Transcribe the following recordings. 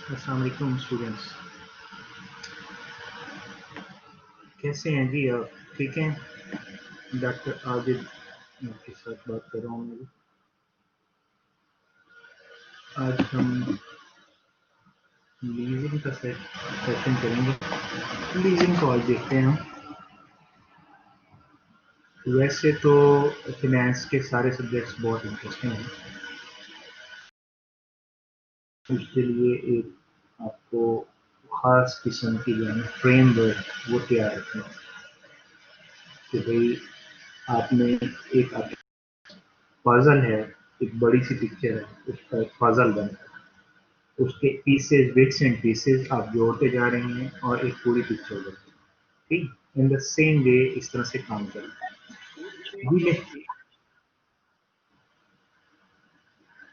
अस्सलाम वालेकुम स्टूडेंट्स, कैसे हैं जी आप? ठीक हैं? डॉक्टर आबिद आपके साथ बात कर रहा हूँ मैं। आज हम लीजिंग का सेशन करेंगे। लीजिंग को आज देखते हैं हम। वैसे तो फिनेंस के सारे सब्जेक्ट्स बहुत इंटरेस्टिंग हैं। उसके लिए एक आपको खास किस्म की जो है फ्रेमवर्क वो तैयार रखना है कि भाई आपने एक पजल है, एक बड़ी सी पिक्चर है, उसका एक पजल बना है, उसके पीसेस, बिट्स एंड पीसेस आप जोड़ते जा रहे हैं और एक पूरी पिक्चर बनती है। ठीक, इन द सेम वे इस तरह से काम करना है।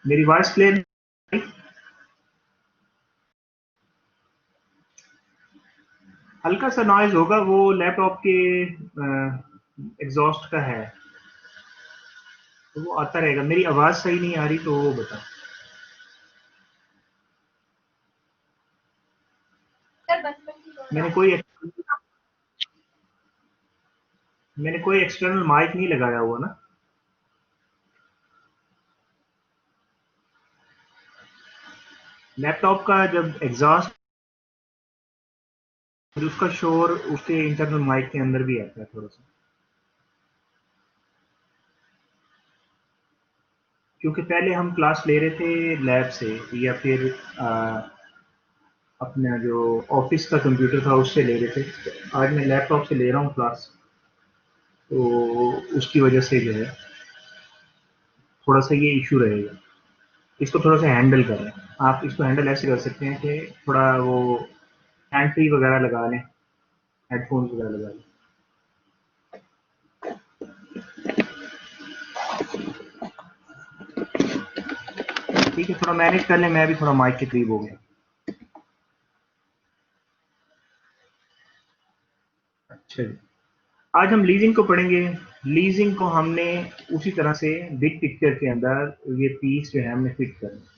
मेरी वॉइस क्लियर? हल्का सा नॉइज होगा, वो लैपटॉप के एग्जॉस्ट का है, तो वो आता रहेगा। मेरी आवाज सही नहीं आ रही तो वो बता। मैंने कोई मैंने कोई एक्सटर्नल माइक नहीं लगाया हुआ ना। लैपटॉप का जब एग्जॉस्ट, उसका शोर उसके इंटरनल माइक के अंदर भी आता है थोड़ा सा, क्योंकि पहले हम क्लास ले रहे थे लैब से या फिर अपना जो ऑफिस का कंप्यूटर था उससे ले रहे थे। आज मैं लैपटॉप से ले रहा हूँ क्लास, तो उसकी वजह से जो है थोड़ा सा ये इशू रहेगा। इसको थोड़ा सा हैंडल करें। आप इसको हैंडल ऐसे कर सकते हैं कि थोड़ा वो हैंड फ्री वगैरह लगा लें, हेडफोन्स वगैरह लगा लें। ठीक है, थोड़ा मैनेज कर लें। मैं भी थोड़ा माइक के करीब हो गया। अच्छा जी, आज हम लीजिंग को पढ़ेंगे। लीजिंग को हमने उसी तरह से बिग पिक्चर के अंदर ये पीस जो है हमने फिट करना है।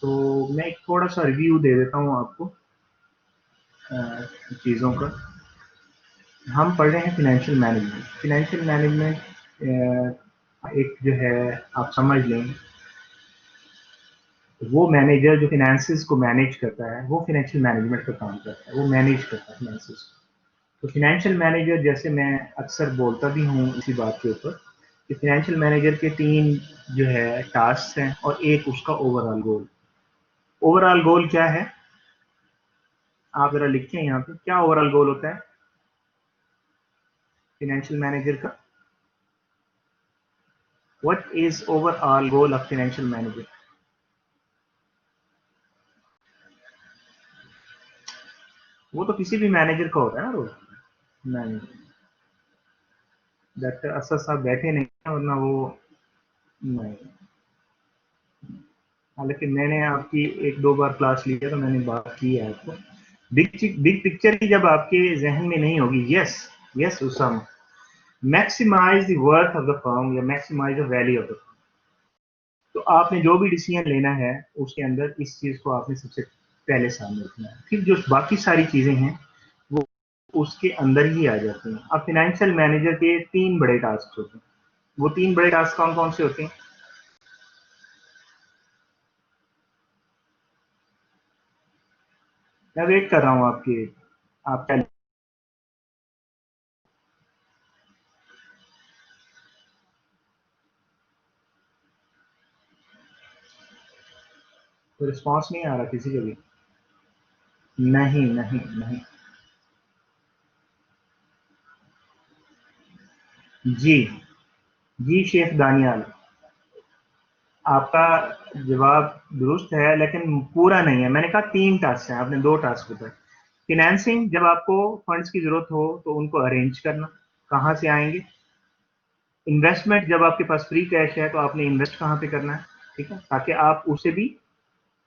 तो मैं एक थोड़ा सा रिव्यू दे देता हूँ आपको चीज़ों का। हम पढ़ रहे हैं फिनेंशियल मैनेजमेंट। फिनेंशियल मैनेजमेंट एक जो है, आप समझ लें, वो मैनेजर जो फिनेंसेस को मैनेज करता है वो फिनेंशियल मैनेजमेंट का काम करता है, वो मैनेज करता है फिनेंसेस। तो फिनेंशियल मैनेजर, जैसे मैं अक्सर बोलता भी हूँ इसी बात के ऊपर, कि फिनेंशियल मैनेजर के 3 जो है टास्क हैं और एक उसका ओवरऑल गोल। ओवरऑल गोल क्या है, आप जरा लिखें यहाँ पे, क्या ओवरऑल गोल होता है फिनेंशियल मैनेजर का? What is overall goal of financial manager? वो तो किसी भी मैनेजर का होता है ना रोल। मैनेजर डॉक्टर असद साहब बैठे नहीं हैं, वरना वो नहीं। हालांकि मैंने आपकी 1-2 बार क्लास ली है तो मैंने बात की है आपको। बिग पिक्चर ही जब आपके जहन में नहीं होगी, yes yes Usama, maximise the worth of the firm या maximise the value of the firm. तो आपने जो भी डिसीजन लेना है उसके अंदर इस चीज को आपने सबसे पहले सामने रखना है। फिर जो बाकी सारी चीजें हैं वो उसके अंदर ही आ जाती हैं। अब फाइनेंशियल मैनेजर के 3 बड़े टास्क होते हैं। वो 3 बड़े टास्क कौन कौन से होते हैं? मैं वेट कर रहा हूँ आपके, आपका तो रिस्पॉन्स नहीं आ रहा किसी का भी। नहीं नहीं नहीं। जी जी शेख दानियाल, आपका जवाब दुरुस्त है लेकिन पूरा नहीं है। मैंने कहा 3 टास्क हैं, आपने 2 टास्क बताए। फिनेंसिंग, जब आपको फंड्स की जरूरत हो तो उनको अरेंज करना, कहाँ से आएंगे। इन्वेस्टमेंट, जब आपके पास फ्री कैश है तो आपने इन्वेस्ट कहाँ पे करना है, ठीक है, ताकि आप उसे भी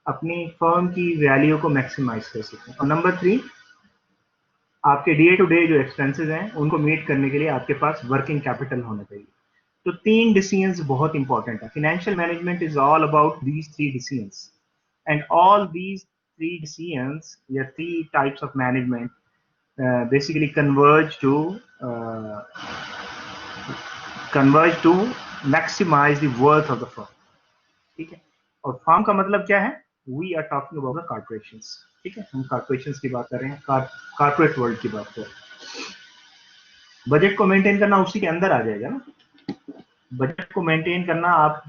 अपनी फर्म की वैल्यू को मैक्सिमाइज कर सकें। और नंबर 3, आपके डे टू डे जो एक्सपेंसेस हैं उनको मीट करने के लिए आपके पास वर्किंग कैपिटल होना चाहिए। तो 3 डिसीजंस बहुत इंपॉर्टेंट है। Financial management is all about these 3 decisions, and all these three decisions, yeah, three types of management basically converge to maximize the worth of the firm. ठीक है, और फर्म का मतलब क्या है? We are talking about the corporations. ठीक है, हम कॉर्पोरेशंस की बात कर रहे हैं, कॉर्पोरेट वर्ल्ड की बात कर रहे हैं. बजट को मेंटेन करना उसी के अंदर आ जाएगा ना. बजट को मेंटेन करना, आप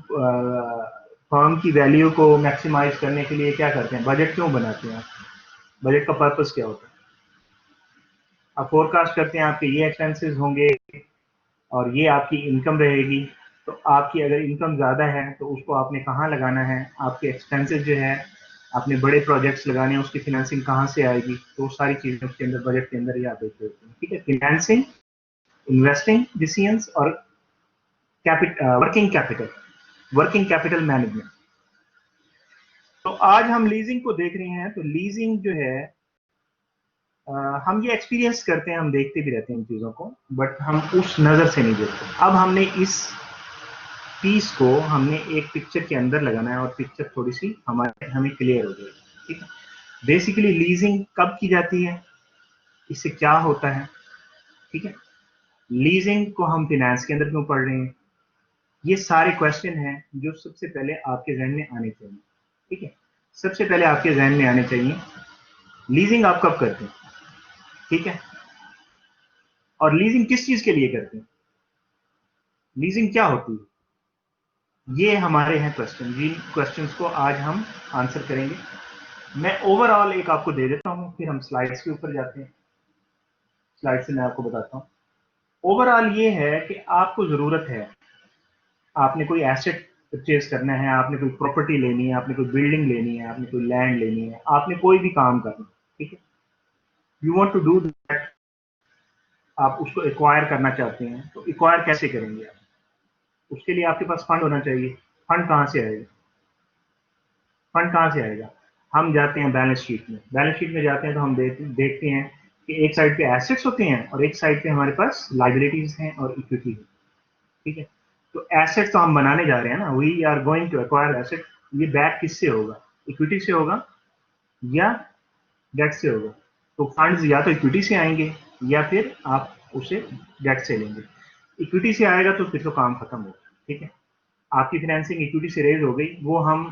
फर्म की वैल्यू को मैक्सिमाइज करने के लिए क्या करते हैं? बजट क्यों बनाते हैं? बजट का पर्पस क्या होता है? आप फोरकास्ट करते हैं आपके ये एक्सपेंसेस होंगे और ये आपकी इनकम रहेगी. तो आपकी अगर इनकम ज़्यादा है तो उसको आपने कहाँ लगाना है? आपके एक्सपेंसेस जो है, आपने बड़े प्रोजेक्ट्स लगाने हैं, उसकी फाइनेंसिंग कहाँ से आएगी? तो सारी चीज़ें उसके अंदर, बजट के अंदर ही आप देखते होते हैं. ठीक है, फाइनेंसिंग, इन्वेस्टिंग डिसीजंस और वर्किंग कैपिटल मैनेजमेंट. तो आज हम लीजिंग को देख रहे हैं. तो लीजिंग जो है, हम ये एक्सपीरियंस करते हैं, हम देखते भी रहते हैं इन चीज़ों को, बट हम उस नज़र से नहीं देखते. अब हमने इस पीस को हमने एक पिक्चर के अंदर लगाना है और पिक्चर थोड़ी सी हमें क्लियर हो जाएगी. ठीक है, बेसिकली लीजिंग कब की जाती है, इससे क्या होता है? ठीक है, लीजिंग को हम फिनेंस के अंदर क्यों पढ़ रहे हैं? ये सारे क्वेश्चन हैं जो सबसे पहले आपके जहन में आने चाहिए. ठीक है, सबसे पहले आपके जहन में आने चाहिए, लीजिंग आप कब करते हैं? ठीक है, और लीजिंग किस चीज के लिए करते हैं? लीजिंग क्या होती है? ये हमारे हैं क्वेश्चन. जिन क्वेश्चंस को आज हम आंसर करेंगे. मैं ओवरऑल एक आपको दे देता हूं, फिर हम स्लाइड्स के ऊपर जाते हैं. स्लाइड से मैं आपको बताता हूं. ओवरऑल ये है कि आपको जरूरत है, आपने कोई एसेट परचेज करना है, आपने कोई प्रॉपर्टी लेनी है, आपने कोई बिल्डिंग लेनी है, आपने कोई लैंड लेनी है, आपने कोई भी काम करना है. ठीक है, you want to do that, आप उसको एक्वायर करना चाहते हैं. तो एक्वायर कैसे करेंगे आप? उसके लिए आपके पास फंड होना चाहिए. फंड कहाँ से आएगा? फंड कहाँ से आएगा? हम जाते हैं बैलेंस शीट में. बैलेंस शीट में जाते हैं तो हम देखते हैं कि एक साइड पे एसेट्स होते हैं और एक साइड पे हमारे पास लाइबिलिटीज हैं और इक्विटी है. ठीक है, तो एसेट्स तो हम बनाने जा रहे हैं ना, we are going to acquire asset. ये बैक किससे होगा? इक्विटी से होगा या डेट से होगा? तो फंड्स या तो इक्विटी से आएंगे या फिर आप उसे डेट से लेंगे. इक्विटी से आएगा तो फिर तो काम खत्म होगा. ठीक है, आपकी फाइनेंसिंग इक्विटी से रेज हो गई, वो हम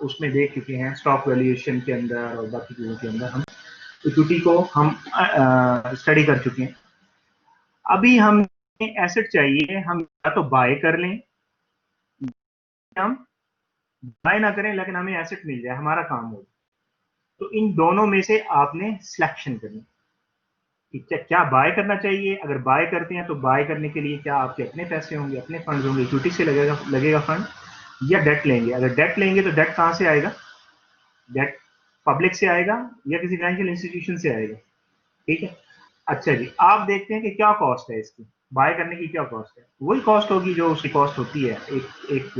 उसमें देख चुके हैं स्टॉक वैल्यूएशन के अंदर और बाकी चीजों के अंदर. हम इक्विटी को हम स्टडी कर चुके हैं. अभी हम एसेट चाहिए, हम या तो बाय कर लें, हम बाय ना करें लेकिन हमें एसेट मिल जाए, हमारा काम हो. तो इन दोनों में से आपने सिलेक्शन करनी कि क्या बाय करना चाहिए. अगर बाय करते हैं तो बाय करने के लिए क्या आपके अपने पैसे होंगे, अपने फंड होंगे, इक्विटी से लगेगा फंड, या डेट लेंगे? अगर डेट लेंगे तो डेट कहां से आएगा? डेट पब्लिक से आएगा या किसी फाइनेंशियल इंस्टीट्यूशन से आएगा. ठीक है, अच्छा जी, आप देखते हैं कि क्या कॉस्ट है इसकी, बाय करने की क्या कॉस्ट है? वही कॉस्ट होगी जो उसकी कॉस्ट होती है, एक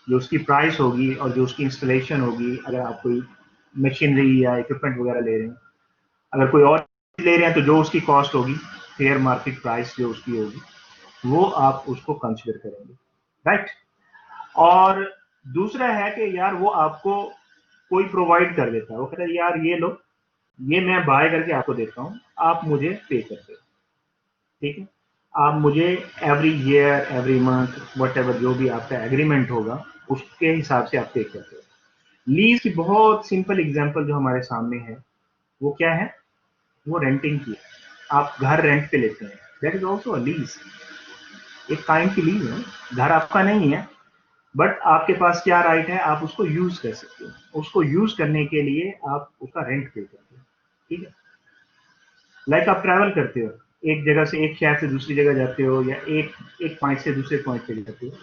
जो उसकी प्राइस होगी और जो उसकी इंस्टॉलेशन होगी. अगर आप कोई मशीनरी या इक्विपमेंट वगैरह ले रहे हैं, अगर कोई और ले रहे हैं तो जो उसकी कॉस्ट होगी, फेयर मार्केट प्राइस जो उसकी होगी, वो आप उसको कंसिडर करेंगे. राइट, और दूसरा है कि यार वो आपको कोई प्रोवाइड कर देता है, वो कहता है यार ये लो, ये मैं बाय करके आपको देता हूँ, आप मुझे पे कर दो. ठीक है, आप मुझे every year, every month, what ever जो भी आपका एग्रीमेंट होगा उसके हिसाब से आप पे करते हो. लीज की बहुत सिंपल एग्जांपल जो हमारे सामने है वो क्या है? वो रेंटिंग की है. आप घर रेंट पे लेते हैं, that is also a lease. एक काइंड की लीज है. घर आपका नहीं है, बट आपके पास क्या राइट है? आप उसको यूज कर सकते हो. उसको यूज करने के लिए आप उसका रेंट पे करते हो. ठीक है, लाइक आप ट्रैवल करते हो, एक जगह से, एक शहर से दूसरी जगह जाते हो, या एक एक पॉइंट से दूसरे पॉइंट पे जाते हो,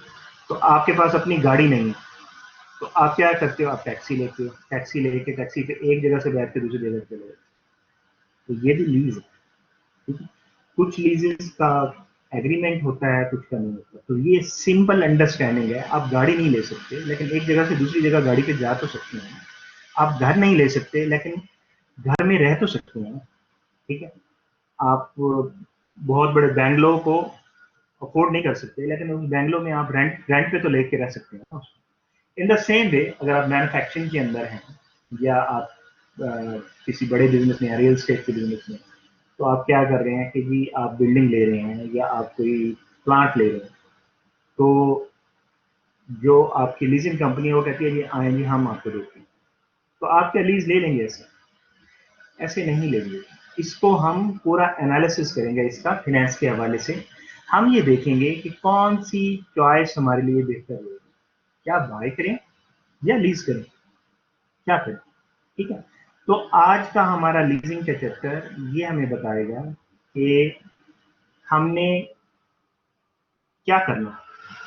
तो आपके पास अपनी गाड़ी नहीं है, तो आप क्या करते हो? आप टैक्सी लेते हो. टैक्सी लेके टैक्सी पे एक जगह से बैठ के दूसरी जगह चले जाते हो. तो ये भी लीज है. ठीक है, कुछ लीजेस का एग्रीमेंट होता है, कुछ का नहीं होता. तो ये सिंपल अंडरस्टैंडिंग है. आप गाड़ी नहीं ले सकते लेकिन एक जगह से दूसरी जगह गाड़ी पे जा तो सकते हैं. आप घर नहीं ले सकते लेकिन घर में रह तो सकते हैं. ठीक है, आप बहुत बड़े बैंगलोर को अफोर्ड नहीं कर सकते लेकिन उस बैंगलोर में आप रेंट पे तो लेके रह सकते हैं. इन द सेम वे, अगर आप मैन्युफैक्चरिंग के अंदर हैं या आप किसी बड़े बिजनेस में, रियल स्टेट के बिजनेस में, तो आप क्या कर रहे हैं कि जी आप बिल्डिंग ले रहे हैं या आप कोई प्लांट ले रहे हैं, तो जो आपकी लीजिंग कंपनी है वो कहती है जी आए जी हम आपको देते हैं, तो आप क्या लीज ले लेंगे? ऐसे ऐसे नहीं लेंगे। इसको हम पूरा एनालिसिस करेंगे इसका फिनेंस के हवाले से। हम ये देखेंगे कि कौन सी चॉइस हमारे लिए बेहतर होगी, क्या बाय करें या लीज करें, क्या करें। ठीक है, तो आज का हमारा लीजिंग का चैप्टर ये हमें बताएगा कि हमने क्या करना,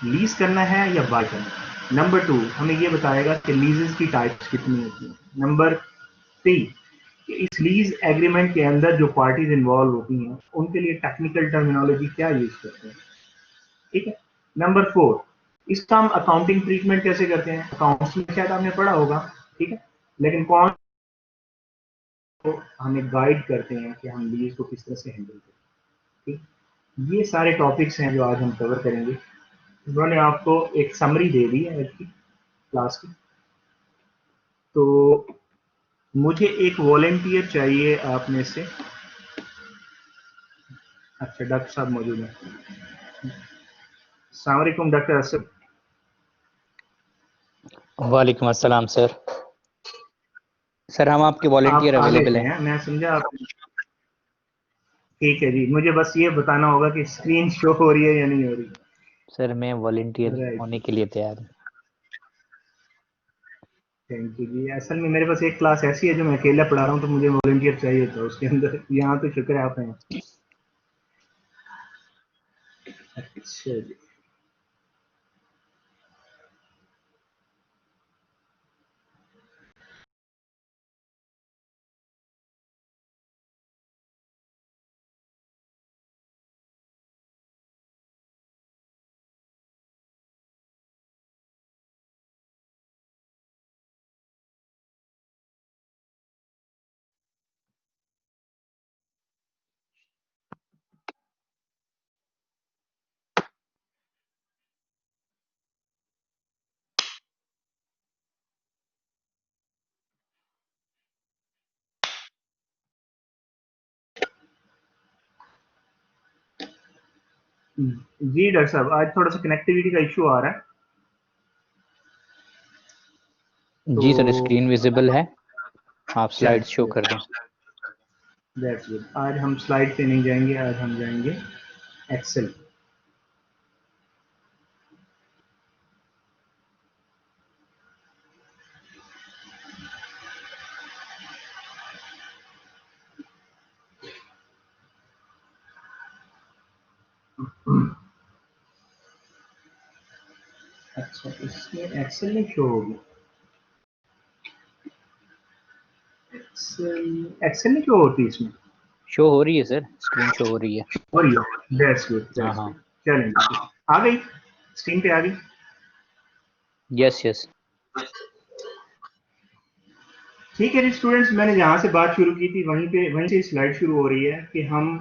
लीज करना है या बाय करना है। नंबर 2 हमें ये बताएगा कि लीजेस की टाइप्स कितनी होती हैं। नंबर 3 कि इस लीज एग्रीमेंट के अंदर जो पार्टीज इन्वॉल्व होती हैं उनके लिए टेक्निकल टर्मिनोलॉजी क्या यूज करते हैं। ठीक है, नंबर 4 इसका हम अकाउंटिंग ट्रीटमेंट कैसे करते हैं। अकाउंट्स में शायद आपने पढ़ा होगा, ठीक है, लेकिन कौन तो हमें गाइड करते हैं कि हम लीज को किस तरह से हैंडल करें। ठीक, ये सारे टॉपिक्स हैं जो आज हम कवर करेंगे। उन्होंने आपको एक समरी दे दी है आज की क्लास की, तो मुझे एक वॉलेंटियर चाहिए आप में से। अच्छा, डॉक्टर साहब मौजूद हैं। अस्सलाम वालेकुम डॉक्टर असद। वालेकुम अस्सलाम सर। सर हम आपके आप वॉलंटियर आगे अवेलेबल से हैं। हैं, मैं समझा आप। ठीक है जी, मुझे बस ये बताना होगा कि स्क्रीन शो हो रही है या नहीं हो रही। सर मैं वॉलंटियर राइट, होने के लिए तैयार हूँ। थैंक यू जी। असल में मेरे पास एक क्लास ऐसी है जो मैं अकेला पढ़ा रहा हूँ, तो मुझे वॉलंटियर चाहिए था उसके अंदर। यहाँ तो शुक्र है आप हैं। अच्छा जी, जी डॉक्टर साहब, आज थोड़ा सा कनेक्टिविटी का इशू आ रहा है, जी सर, तो स्क्रीन विजिबल है, आप चलें स्लाइड शो कर दें। That's good. आज हम स्लाइड पे नहीं जाएंगे, आज हम जाएंगे एक्सेल। अच्छा, इसमें एक्सेल नहीं शो होगी। एक्सेल एक्सेल नहीं शो होती इसमें। शो हो रही है सर, स्क्रीन शो हो रही है। हो रही है, दैट्स गुड हाँ दैट्स हाँ। गुड। चलेंगे, आ गई, स्क्रीन पे आ गई। Yes yes. ठीक है जी स्टूडेंट्स, मैंने जहाँ से बात शुरू की थी वहीं से स्लाइड शुरू हो रही है कि हम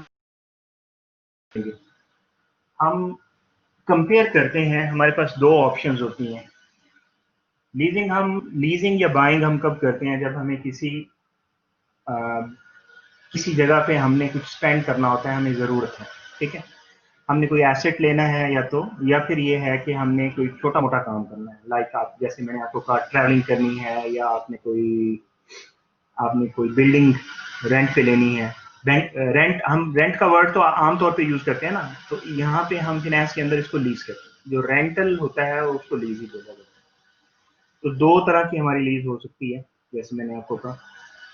कंपेयर करते हैं। हमारे पास दो ऑप्शंस होती हैं। लीजिंग या बाइंग हम कब करते हैं, जब हमें आ, किसी जगह पे हमने कुछ स्पेंड करना होता है, हमें ज़रूरत है। ठीक है, हमने कोई एसेट लेना है, या फिर ये है कि हमने कोई छोटा मोटा काम करना है, लाइक आप जैसे मैंने आपको कहा ट्रैवलिंग करनी है, या आपने कोई बिल्डिंग रेंट पे लेनी है। रेंट का वर्ड तो आमतौर पे यूज करते हैं ना, तो यहाँ पे हम फिनेंस के अंदर इसको लीज करते हैं। जो रेंटल होता है उसको लीज ही बोला जाता है। तो दो तरह की हमारी लीज हो सकती है, जैसे मैंने आपको कहा,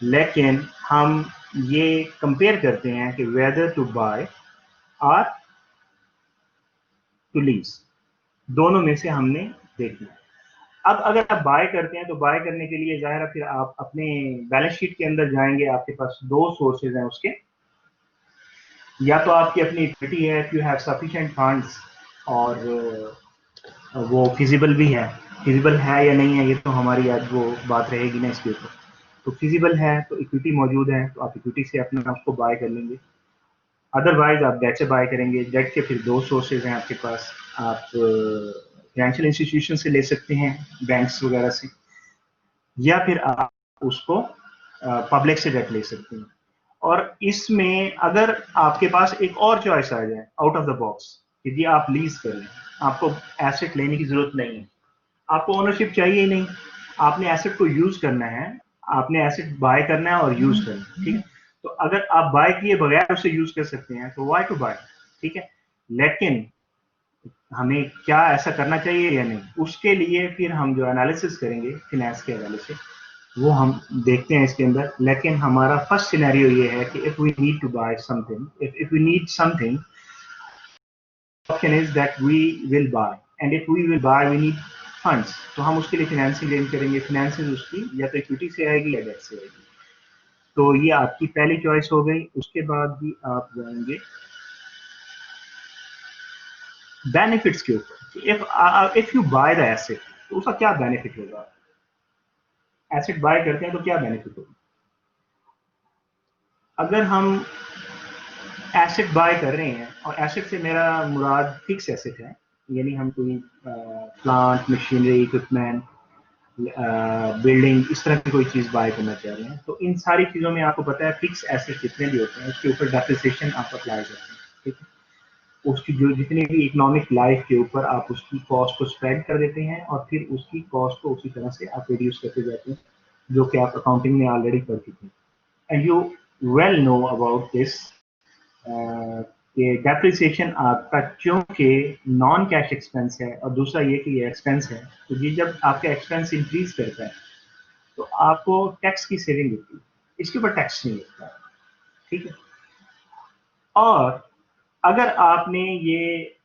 लेकिन हम ये कंपेयर करते हैं कि वेदर टू बाय और टू लीज, दोनों में से हमने देखना है। अब अगर आप बाय करते हैं तो बाय करने के लिए जाहिर है फिर आप अपने बैलेंस शीट के अंदर जाएंगे, आपके पास दो सोर्सेज हैं उसके। या तो आपकी अपनी इक्विटी है, if you have sufficient funds, और वो फिजिबल भी है। फिजिबल है या नहीं है ये तो हमारी आज वो बात रहेगी ना इसके ऊपर। तो फिजिबल है तो इक्विटी मौजूद है, तो आप इक्विटी से अपना उसको बाय कर लेंगे। अदरवाइज आप डेट से बाय करेंगे। डेट के फिर दो सोर्सेज हैं आपके पास। आप फाइनेंशियल इंस्टीट्यूशन से ले सकते हैं, बैंक्स वगैरह से, या फिर आप उसको पब्लिक से डेट ले सकते हैं। और इसमें अगर आपके पास एक और चॉइस आ जाए आउट ऑफ द बॉक्स कि जी आप लीज कर लें, आपको एसेट लेने की जरूरत नहीं है, आपको ओनरशिप चाहिए ही नहीं, आपने एसेट को यूज करना है, आपने एसेट बाय करना है और यूज करना है, ठीक है। तो अगर आप बाय किए बगैर उसे यूज कर सकते हैं तो वाई टू बाय, ठीक है। लेकिन हमें क्या ऐसा करना चाहिए या नहीं, उसके लिए फिर हम जो एनालिसिस करेंगे फिनेंस के हवाले से वो हम देखते हैं इसके अंदर। लेकिन हमारा फर्स्ट सिनेरियो ये है कि if we need to buy something, if we need something, option is that we will buy, and if we will buy we need funds, तो हम उसके लिए फाइनेंसिंग रेंज करेंगे। फाइनेंसिंग उसकी या तो इक्विटी से आएगी या डेट से आएगी। तो ये आपकी पहली चॉइस हो गई। उसके बाद भी आप जाएंगे बेनिफिट्स के ऊपर। If you by the asset तो उसका क्या बेनिफिट होगा, एसेट बाय करते हैं तो क्या बेनिफिट होगा। अगर हम एसेट बाय कर रहे हैं, और एसेट से मेरा मुराद फिक्स एसेट है, यानी हम कोई प्लांट मशीनरी इक्विपमेंट बिल्डिंग इस तरह की कोई चीज बाय करना चाह रहे हैं, तो इन सारी चीजों में आपको पता है फिक्स एसेट जितने भी होते हैं उसके ऊपर डेप्रिसिएशन आप अप्लाई करते हैं, ठीक है। उसकी जो जितनी भी इकोनॉमिक लाइफ के ऊपर आप उसकी कॉस्ट को स्प्रेड कर देते हैं और फिर उसकी कॉस्ट को उसी तरह से आप रिड्यूस करते जाते हैं, जो कि आप अकाउंटिंग में ऑलरेडी कर चुके हैं। And you well know about this कि डेप्रिसिएशन आपका चूंकि नॉन कैश एक्सपेंस है और दूसरा ये कि ये एक्सपेंस है, तो ये जब आपका एक्सपेंस इंक्रीज करता है तो आपको टैक्स की सेविंग होती है, इसके ऊपर टैक्स नहीं लगता है, ठीक है। और अगर आपने ये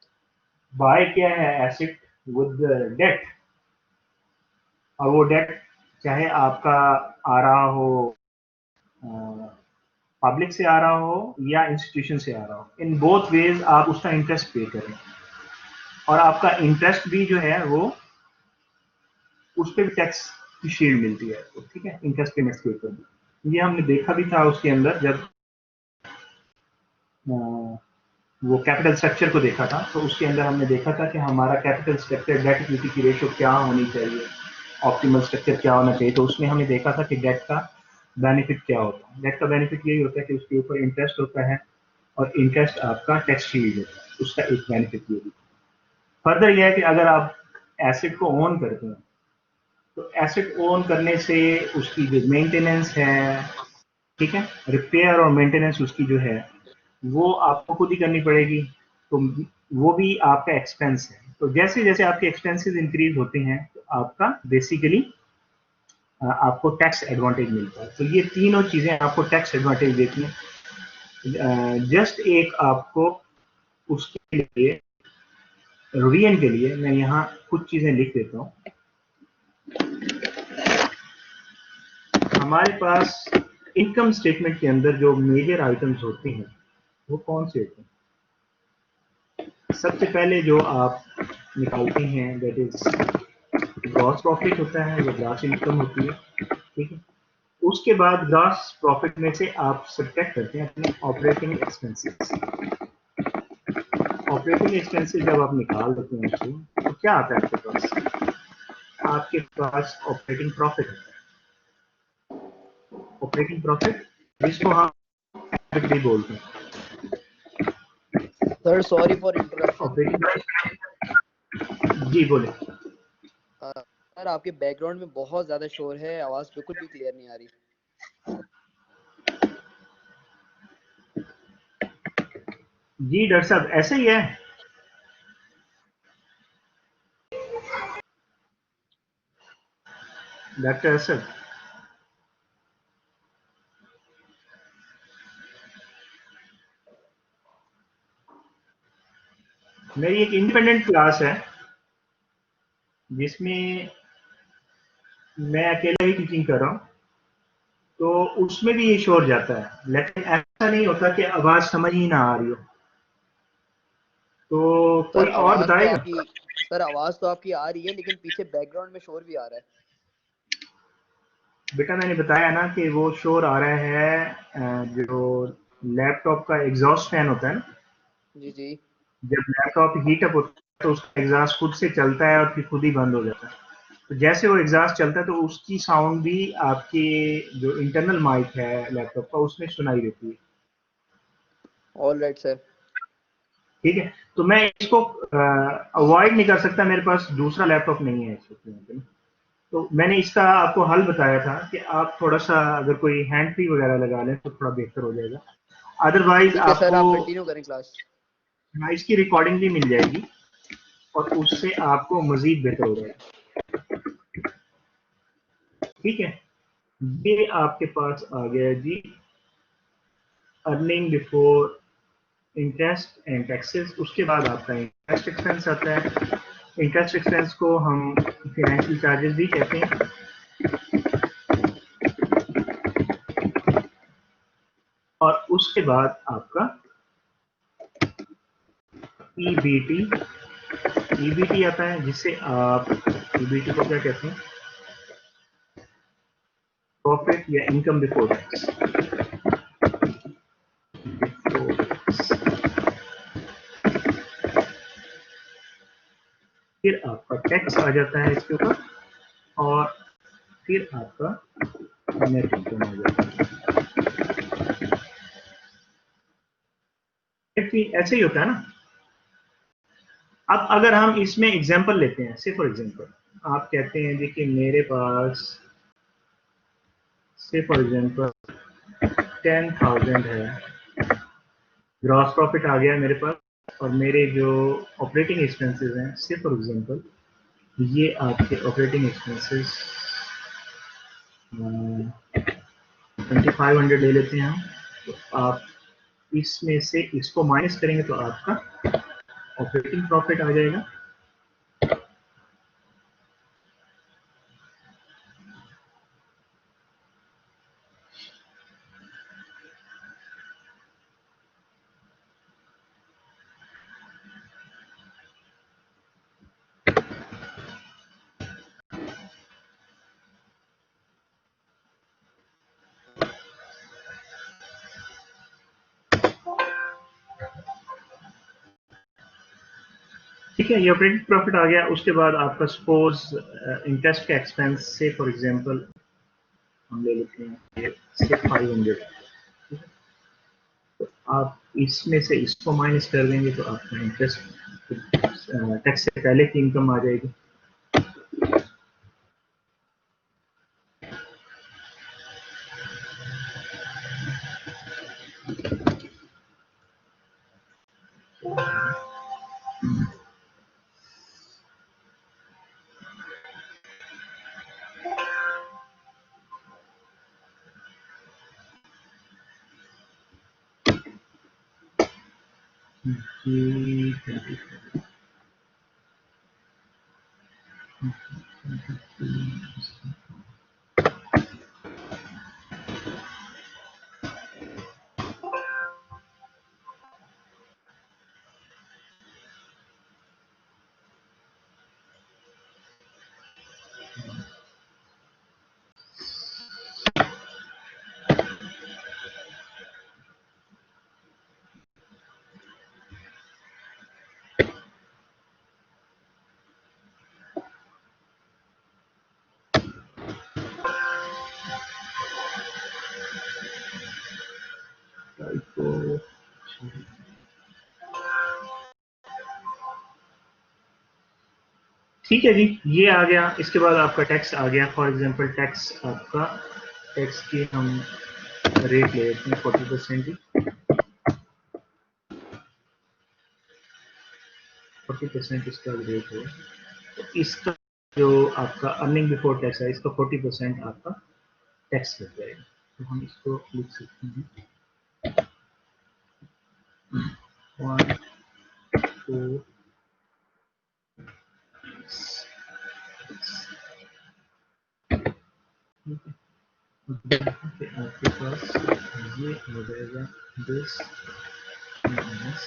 बाय किया है एसेट विद डेट, और वो डेट चाहे आपका आ रहा हो पब्लिक से आ रहा हो या इंस्टीट्यूशन से आ रहा हो, इन बोथ वेज आप उसका इंटरेस्ट पे करें, और आपका इंटरेस्ट भी जो है वो उस पर भी टैक्स की शील्ड मिलती है, तो ठीक है, इंटरेस्ट पेमेंट्स के ऊपर भी। ये हमने देखा भी था उसके अंदर जब वो कैपिटल स्ट्रक्चर को देखा था, तो उसके अंदर हमने देखा था कि हमारा कैपिटल स्ट्रक्चर डेट इक्विटी की रेशियो क्या होनी चाहिए, ऑप्टिमल स्ट्रक्चर क्या होना चाहिए। तो उसमें हमने देखा था कि डेट का बेनिफिट क्या होता है। डेट का बेनिफिट यही होता है कि उसके ऊपर इंटरेस्ट होता है और इंटरेस्ट आपका टैक्स शील्ड होता है, उसका एक बेनिफिट ये भी। फर्दर यह है कि अगर आप एसेट को ओन करते हैं तो एसेट ओन करने से उसकी जो मेंटेनेंस है, ठीक है, रिपेयर और मेंटेनेंस उसकी जो है वो आपको खुद ही करनी पड़ेगी, तो वो भी आपका एक्सपेंस है। तो जैसे जैसे आपके एक्सपेंसेस इंक्रीज होते हैं तो आपका बेसिकली आपको टैक्स एडवांटेज मिलता है। तो ये तीनों चीजें आपको टैक्स एडवांटेज देती हैं। जस्ट एक आपको उसके लिए रिवीजन के लिए मैं यहाँ कुछ चीजें लिख देता हूँ। हमारे पास इनकम स्टेटमेंट के अंदर जो मेजर आइटम्स होते हैं वो कौन से होते हैं। सबसे पहले जो आप निकालते हैं दैट इज ग्रॉस प्रॉफिट होता है, वो ग्रॉस इनकम होती है, ठीक है। उसके बाद ग्रॉस प्रॉफिट में से आप सब्ट्रैक्ट करते हैं अपने ऑपरेटिंग एक्सपेंसेस। ऑपरेटिंग एक्सपेंसेस जब आप निकाल देते हैं उसको तो क्या आता है आपके पास, आपके पास ऑपरेटिंग प्रॉफिट होता है। ऑपरेटिंग प्रॉफिट जिसको हम भी बोलते हैं। Sir sorry for interruption. Operating, जी बोले। सर आपके बैकग्राउंड में बहुत ज्यादा शोर है, आवाज बिल्कुल भी क्लियर नहीं आ रही। जी डॉक्टर साहब ऐसे ही है। डॉक्टर असद, मेरी एक इंडिपेंडेंट क्लास है जिसमें मैं अकेला ही टीचिंग कर रहा हूँ, तो उसमें भी ये शोर जाता है, लेकिन ऐसा नहीं होता कि आवाज समझ ही ना आ रही हो। तो सर कोई और आवाज तो बताएगा। आपकी सर आवाज तो आपकी आ रही है, लेकिन पीछे बैकग्राउंड में शोर भी आ रहा है। बेटा मैंने बताया ना कि वो शोर आ रहा है जो लैपटॉप का एग्जॉस्ट फैन होता है ना, जी जी। जब लैपटॉप हीट अप होता है तो उसका एग्जॉस्ट खुद से चलता है और फिर खुद ही बंद हो जाता है। तो जैसे वो एग्जॉस्ट चलता है तो उसकी साउंड भी आपके जो इंटरनल माइक है लैपटॉप का उसमें सुनाई देती है। All right sir. ठीक है, तो मैं इसको अवॉइड नहीं कर सकता, मेरे पास दूसरा लैपटॉप नहीं है इस वक्त यहाँ पे ना। तो मैंने इसका आपको हल बताया था कि आप थोड़ा सा अगर कोई हैंड फ्री वगैरह लगा लें तो थोड़ा बेहतर हो जाएगा। अदरवाइज ठीक है सर, आपको आप कंटिन्यू करें क्लास। इसकी रिकॉर्डिंग भी मिल जाएगी और उससे आपको मजीद बेहतर हो जाएगा। ठीक है, ये आपके पास आ गया जी earning before interest and taxes. उसके बाद आपका इंटरेस्ट एक्सपेंस आता है। इंटरेस्ट एक्सपेंस को हम फाइनेंशियल चार्जेस भी कहते हैं। और उसके बाद आपका ईबीटी, ईबीटी आता है जिससे आप ईबीटी को क्या कहते हैं, प्रॉफिट या इनकम बिफोर टैक्स। फिर आपका टैक्स आ जाता है इसके ऊपर और फिर आपका नेट इनकम आ जाता है। ऐसे ही होता है ना। अब अगर हम इसमें एग्जांपल लेते हैं, से फॉर एग्जांपल आप कहते हैं जी कि मेरे पास से फॉर एग्जांपल 10,000 है, ग्रॉस प्रॉफिट आ गया मेरे पास और मेरे जो ऑपरेटिंग एक्सपेंसेस हैं, से फॉर एग्जांपल ये आपके ऑपरेटिंग एक्सपेंसेस 2500 ले लेते हैं हम। तो आप इसमें से इसको माइनस करेंगे तो आपका ऑपरेटिंग प्रॉफिट आ जाएगा। ठीक है, ये ऑपरेटिंग प्रॉफिट आ गया। उसके बाद आपका सपोज इंटरेस्ट का एक्सपेंस से फॉर एग्जांपल हम ले लेते हैं से 500। तो आप इसमें से इसको माइनस कर देंगे तो आपका इंटरेस्ट टैक्स से पहले की इनकम आ जाएगी। जी, तो ठीक है जी, ये आ गया। इसके बाद आपका टैक्स आ गया। फॉर एग्जांपल टैक्स आपका, टैक्स की हम रेट ले लेते हैं 40% की। 40% इसका रेट है। तो इसका जो आपका अर्निंग बिफोर टैक्स है इसका 40% आपका टैक्स लग जाएगा। तो हम इसको लिख सकते हैं 1 2 आपके पास ये हो जाएगा 10 माइनस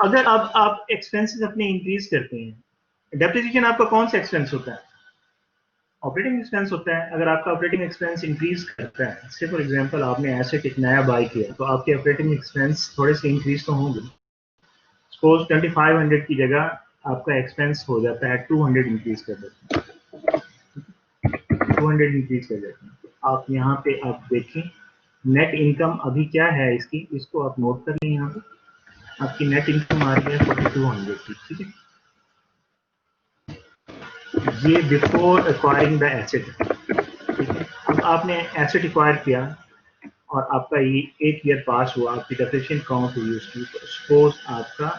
अगर अब आप एक्सपेंसेस अपने इंक्रीज करते हैं, डेप्रिसिएशन आपका कौन सा एक्सपेंस होता है? ऑपरेटिंग एक्सपेंस होता है। अगर आपका ऑपरेटिंग एक्सपेंस इंक्रीज करता है, से फॉर एग्जांपल आपने एसेट एक नया बाय किया, तो आपके ऑपरेटिंग एक्सपेंस थोड़े से इंक्रीज तो होंगे। सपोज 2500 की जगह आपका एक्सपेंस हो जाता है 200 इंक्रीज कर देते हैं, 200 इंक्रीज कर देते हैं। तो आप यहाँ पे आप देखें नेट इनकम अभी क्या है इसकी, इसको आप नोट कर लें। यहाँ पे आपकी नेट इनकम आ रही है 4200 की, ठीक है। ये बिफोर एक्वायरिंग द एसेट, ठीक है। अब आपने एसेट एक्वायर किया और आपका ये 1 ईयर पास हुआ, आपकी डेप्रिसिएशन काउंट हुई उसकी, तो सपोज आपका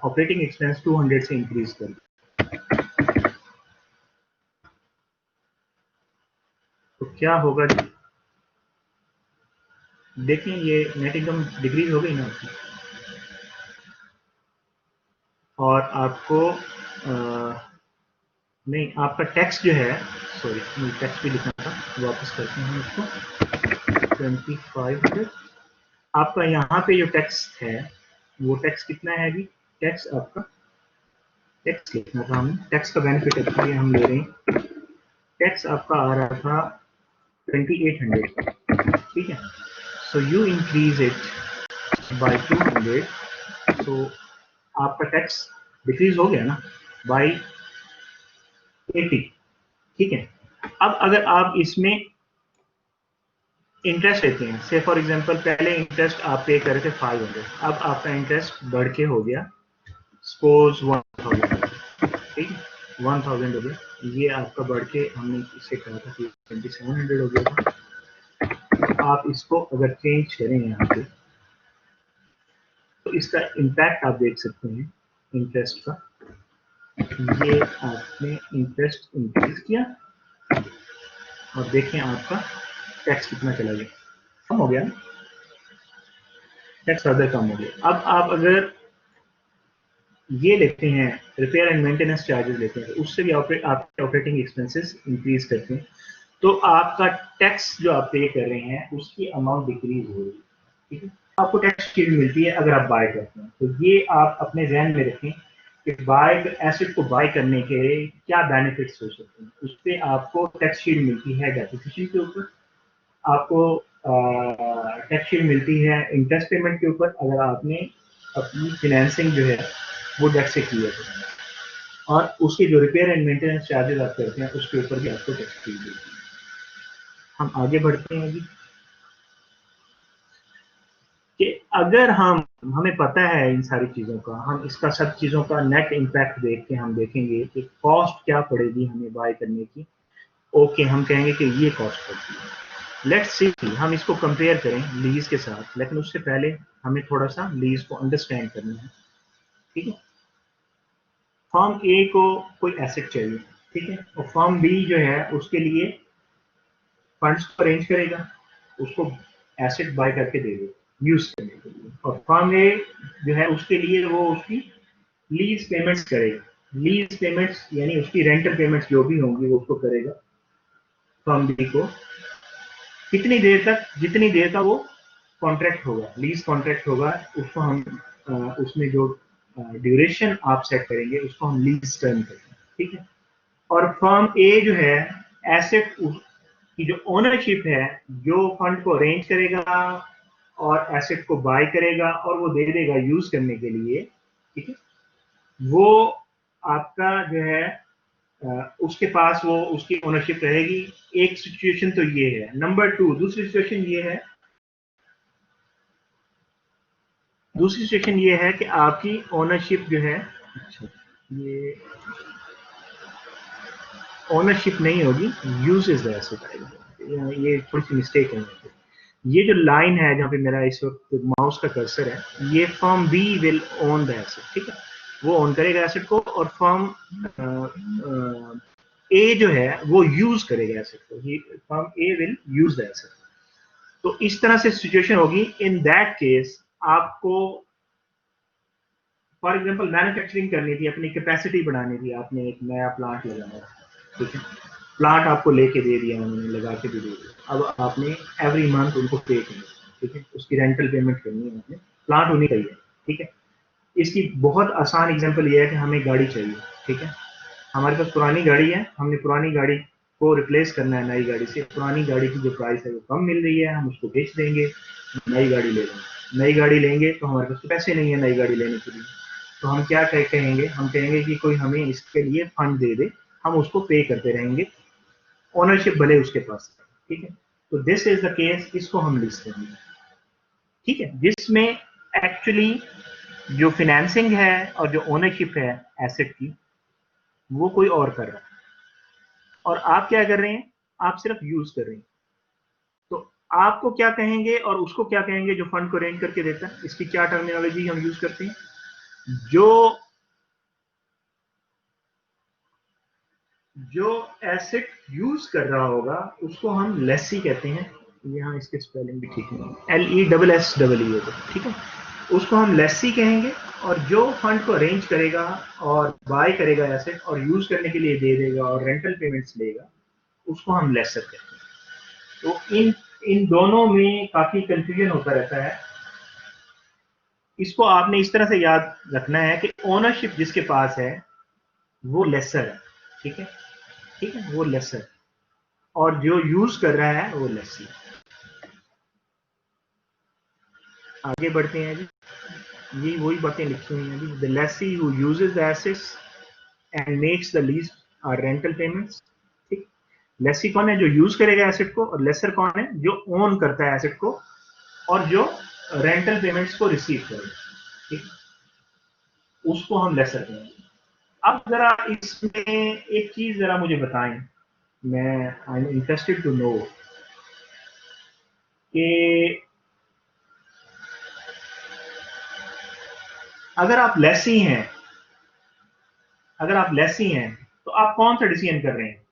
ऑपरेटिंग एक्सपेंस 200 से इंक्रीज कर दिया, तो क्या होगा जी? देखें ये नेट इनकम डिक्रीज हो गई ना आपकी, और आपको नहीं, आपका टैक्स जो है, सॉरी मुझे टैक्स भी लिखना था, वापस करते हैं इसको। 2500 आपका यहाँ पे जो टैक्स है वो टैक्स कितना है अभी? टैक्स आपका, टैक्स लिखना था हमें, टैक्स का बेनिफिट इसलिए हम ले रहे हैं। टैक्स आपका आ रहा था 2800, ठीक है। So you increase it by 200, तो आपका टैक्स डिक्रीज हो गया ना बाय 80, ठीक है। अब अगर आप इसमें इंटरेस्ट लेते हैं, से फॉर एग्जांपल पहले इंटरेस्ट आप पे कर रहे थे 500, अब आपका इंटरेस्ट बढ़ के हो गया सपोज 1000, ठीक है, 1000 हो गया। ये आपका बढ़ के हमने इससे कहा था कि 2700 हो गया था। आप इसको अगर चेंज करें यहाँ पे, तो इसका इम्पैक्ट आप देख सकते हैं इंटरेस्ट का। ये आपने इंटरेस्ट इंक्रीज किया और देखें आपका टैक्स कितना चला गया, कम हो गया, टैक्स फर्दर कम हो गया। अब आप अगर ये लेते हैं रिपेयर एंड मेंटेनेंस चार्जेस लेते हैं, तो उससे भी आपके ऑपरेटिंग एक्सपेंसेस इंक्रीज करते हैं, तो आपका टैक्स जो आप पे कर रहे हैं उसकी अमाउंट डिक्रीज हो रही है, ठीक है। आपको टैक्स शील्ड मिलती है अगर आप बाय करते हैं, तो ये आप अपने जहन में रखें कि बाय एसेट को बाय करने के क्या बेनिफिट्स हो सकते हैं। उससे आपको टैक्स शील्ड मिलती है डेप्रिसिएशन के ऊपर, आपको टैक्स शील्ड मिलती है इंटरेस्ट पेमेंट के ऊपर, अगर आपने अपनी फिनेंसिंग जो है वो डेट से की है, और उसके जो रिपेयर एंड मेंटेनेंस चार्जेस आप करते हैं उसके ऊपर भी आपको टैक्स शील्ड मिलती है। हम आगे बढ़ते हैं अभी कि अगर हमें पता है इन सारी चीज़ों का, हम इसका सब चीज़ों का नेट इम्पैक्ट देख के हम देखेंगे कि कॉस्ट क्या पड़ेगी हमें बाय करने की। ओके, हम कहेंगे कि ये कॉस्ट पड़ती है। लेट्स सी, हम इसको कंपेयर करें लीज के साथ, लेकिन उससे पहले हमें थोड़ा सा लीज को अंडरस्टैंड करना है, ठीक है। फर्म ए को कोई एसेट चाहिए, ठीक है, और फर्म बी जो है उसके लिए फंड्स को अरेंज करेगा, उसको एसेट बाय करके दे देगा यूज करने के लिए, और फर्म ए जो है उसके लिए वो उसकी लीज पेमेंट्स करेगा। लीज पेमेंट्स यानी उसकी रेंटल पेमेंट्स जो भी होंगी वो उसको करेगा फर्म बी को, कितनी देर तक, जितनी देर का वो कॉन्ट्रैक्ट होगा, लीज कॉन्ट्रैक्ट होगा, उसको हम उसमें जो ड्यूरेशन आप सेट करेंगे उसको हम लीज टर्म करते हैं, ठीक है। और फर्म ए जो है एसेट की जो ओनरशिप है, जो फंड को अरेंज करेगा और एसेट को बाय करेगा और वो दे देगा यूज करने के लिए, ठीक है, वो आपका जो है उसके पास वो उसकी ओनरशिप रहेगी। एक सिचुएशन तो ये है। नंबर 2, दूसरी सिचुएशन ये है कि आपकी ओनरशिप जो है, अच्छा ये ओनरशिप नहीं होगी, यूजेस द एसेट आएगा, ये थोड़ी सी मिस्टेक है। ये जो लाइन है जहाँ पे मेरा इस वक्त माउस का कर्सर है, ये firm B will own the asset, ठीक है, वो ओन करेगा एसेट को, और फर्म ए जो है वो यूज करेगा एसेट को, firm A will use the asset. तो इस तरह से सिचुएशन होगी। इन दैट केस आपको फॉर एग्जांपल मैन्युफैक्चरिंग करनी थी, अपनी कैपेसिटी बढ़ानी थी, आपने एक नया प्लांट लगाया, ठीक है, प्लांट आपको लेके दे दिया उन्होंने, लगा के भी दे दिया, अब आपने एवरी मंथ उनको पे करना है, ठीक है, उसकी रेंटल पेमेंट करनी है आपने, प्लांट होनी चाहिए, ठीक है। इसकी बहुत आसान एग्जांपल ये है कि हमें गाड़ी चाहिए, ठीक है, हमारे पास पुरानी गाड़ी है, हमने पुरानी गाड़ी को रिप्लेस करना है नई गाड़ी से, पुरानी गाड़ी की जो प्राइस है वो कम मिल रही है, हम उसको बेच देंगे, नई गाड़ी ले लेंगे। नई गाड़ी लेंगे तो हमारे पास तो पैसे नहीं है नई गाड़ी लेने के लिए, तो हम क्या कहेंगे, हम कहेंगे कि कोई हमें इसके लिए फंड दे दे, हम उसको पे करते रहेंगे, ओनरशिप भले उसके पास है, ठीक है। तो दिस इज द केस, इसको हम लीज करेंगे, ठीक है, जिसमें एक्चुअली जो फाइनेंसिंग है और जो ओनरशिप है एसेट की वो कोई और कर रहा है और आप क्या कर रहे हैं, आप सिर्फ यूज कर रहे हैं। तो आपको क्या कहेंगे और उसको क्या कहेंगे जो फंड को अरेंज करके देता है, इसकी क्या टर्मिनोलॉजी हम यूज करते हैं, जो एसेट यूज कर रहा होगा उसको हम लेसी कहते हैं, यहाँ इसके स्पेलिंग भी ठीक नहीं, LESSEE होगा, ठीक है, उसको हम लेसी कहेंगे, और जो फंड को अरेंज करेगा और बाय करेगा एसेट और यूज करने के लिए दे देगा और रेंटल पेमेंट्स लेगा उसको हम लेसर कहते हैं। तो इन दोनों में काफी कंफ्यूजन होता रहता है, इसको आपने इस तरह से याद रखना है कि ओनरशिप जिसके पास है वो लेसर है, ठीक है, ठीक है, वो लेसर, और जो यूज कर रहा है वो लेसी। आगे बढ़ते हैं जी, ये वही बातें लिखी हुई हैं जी, the lessee who uses the assets and makes the lease और रेंटल पेमेंट्स, ठीक, लेसी कौन है, जो यूज करेगा एसेट को, और लेसर कौन है, जो ओन करता है एसेट को और जो रेंटल पेमेंट्स को रिसीव करेगा, ठीक, उसको हम लेसर कहेंगे। अब जरा इसमें एक चीज जरा मुझे बताएं, मैं I am interested to know कि अगर आप लेसी हैं, अगर आप लेसी हैं तो आप कौन सा डिसीजन कर रहे हैं,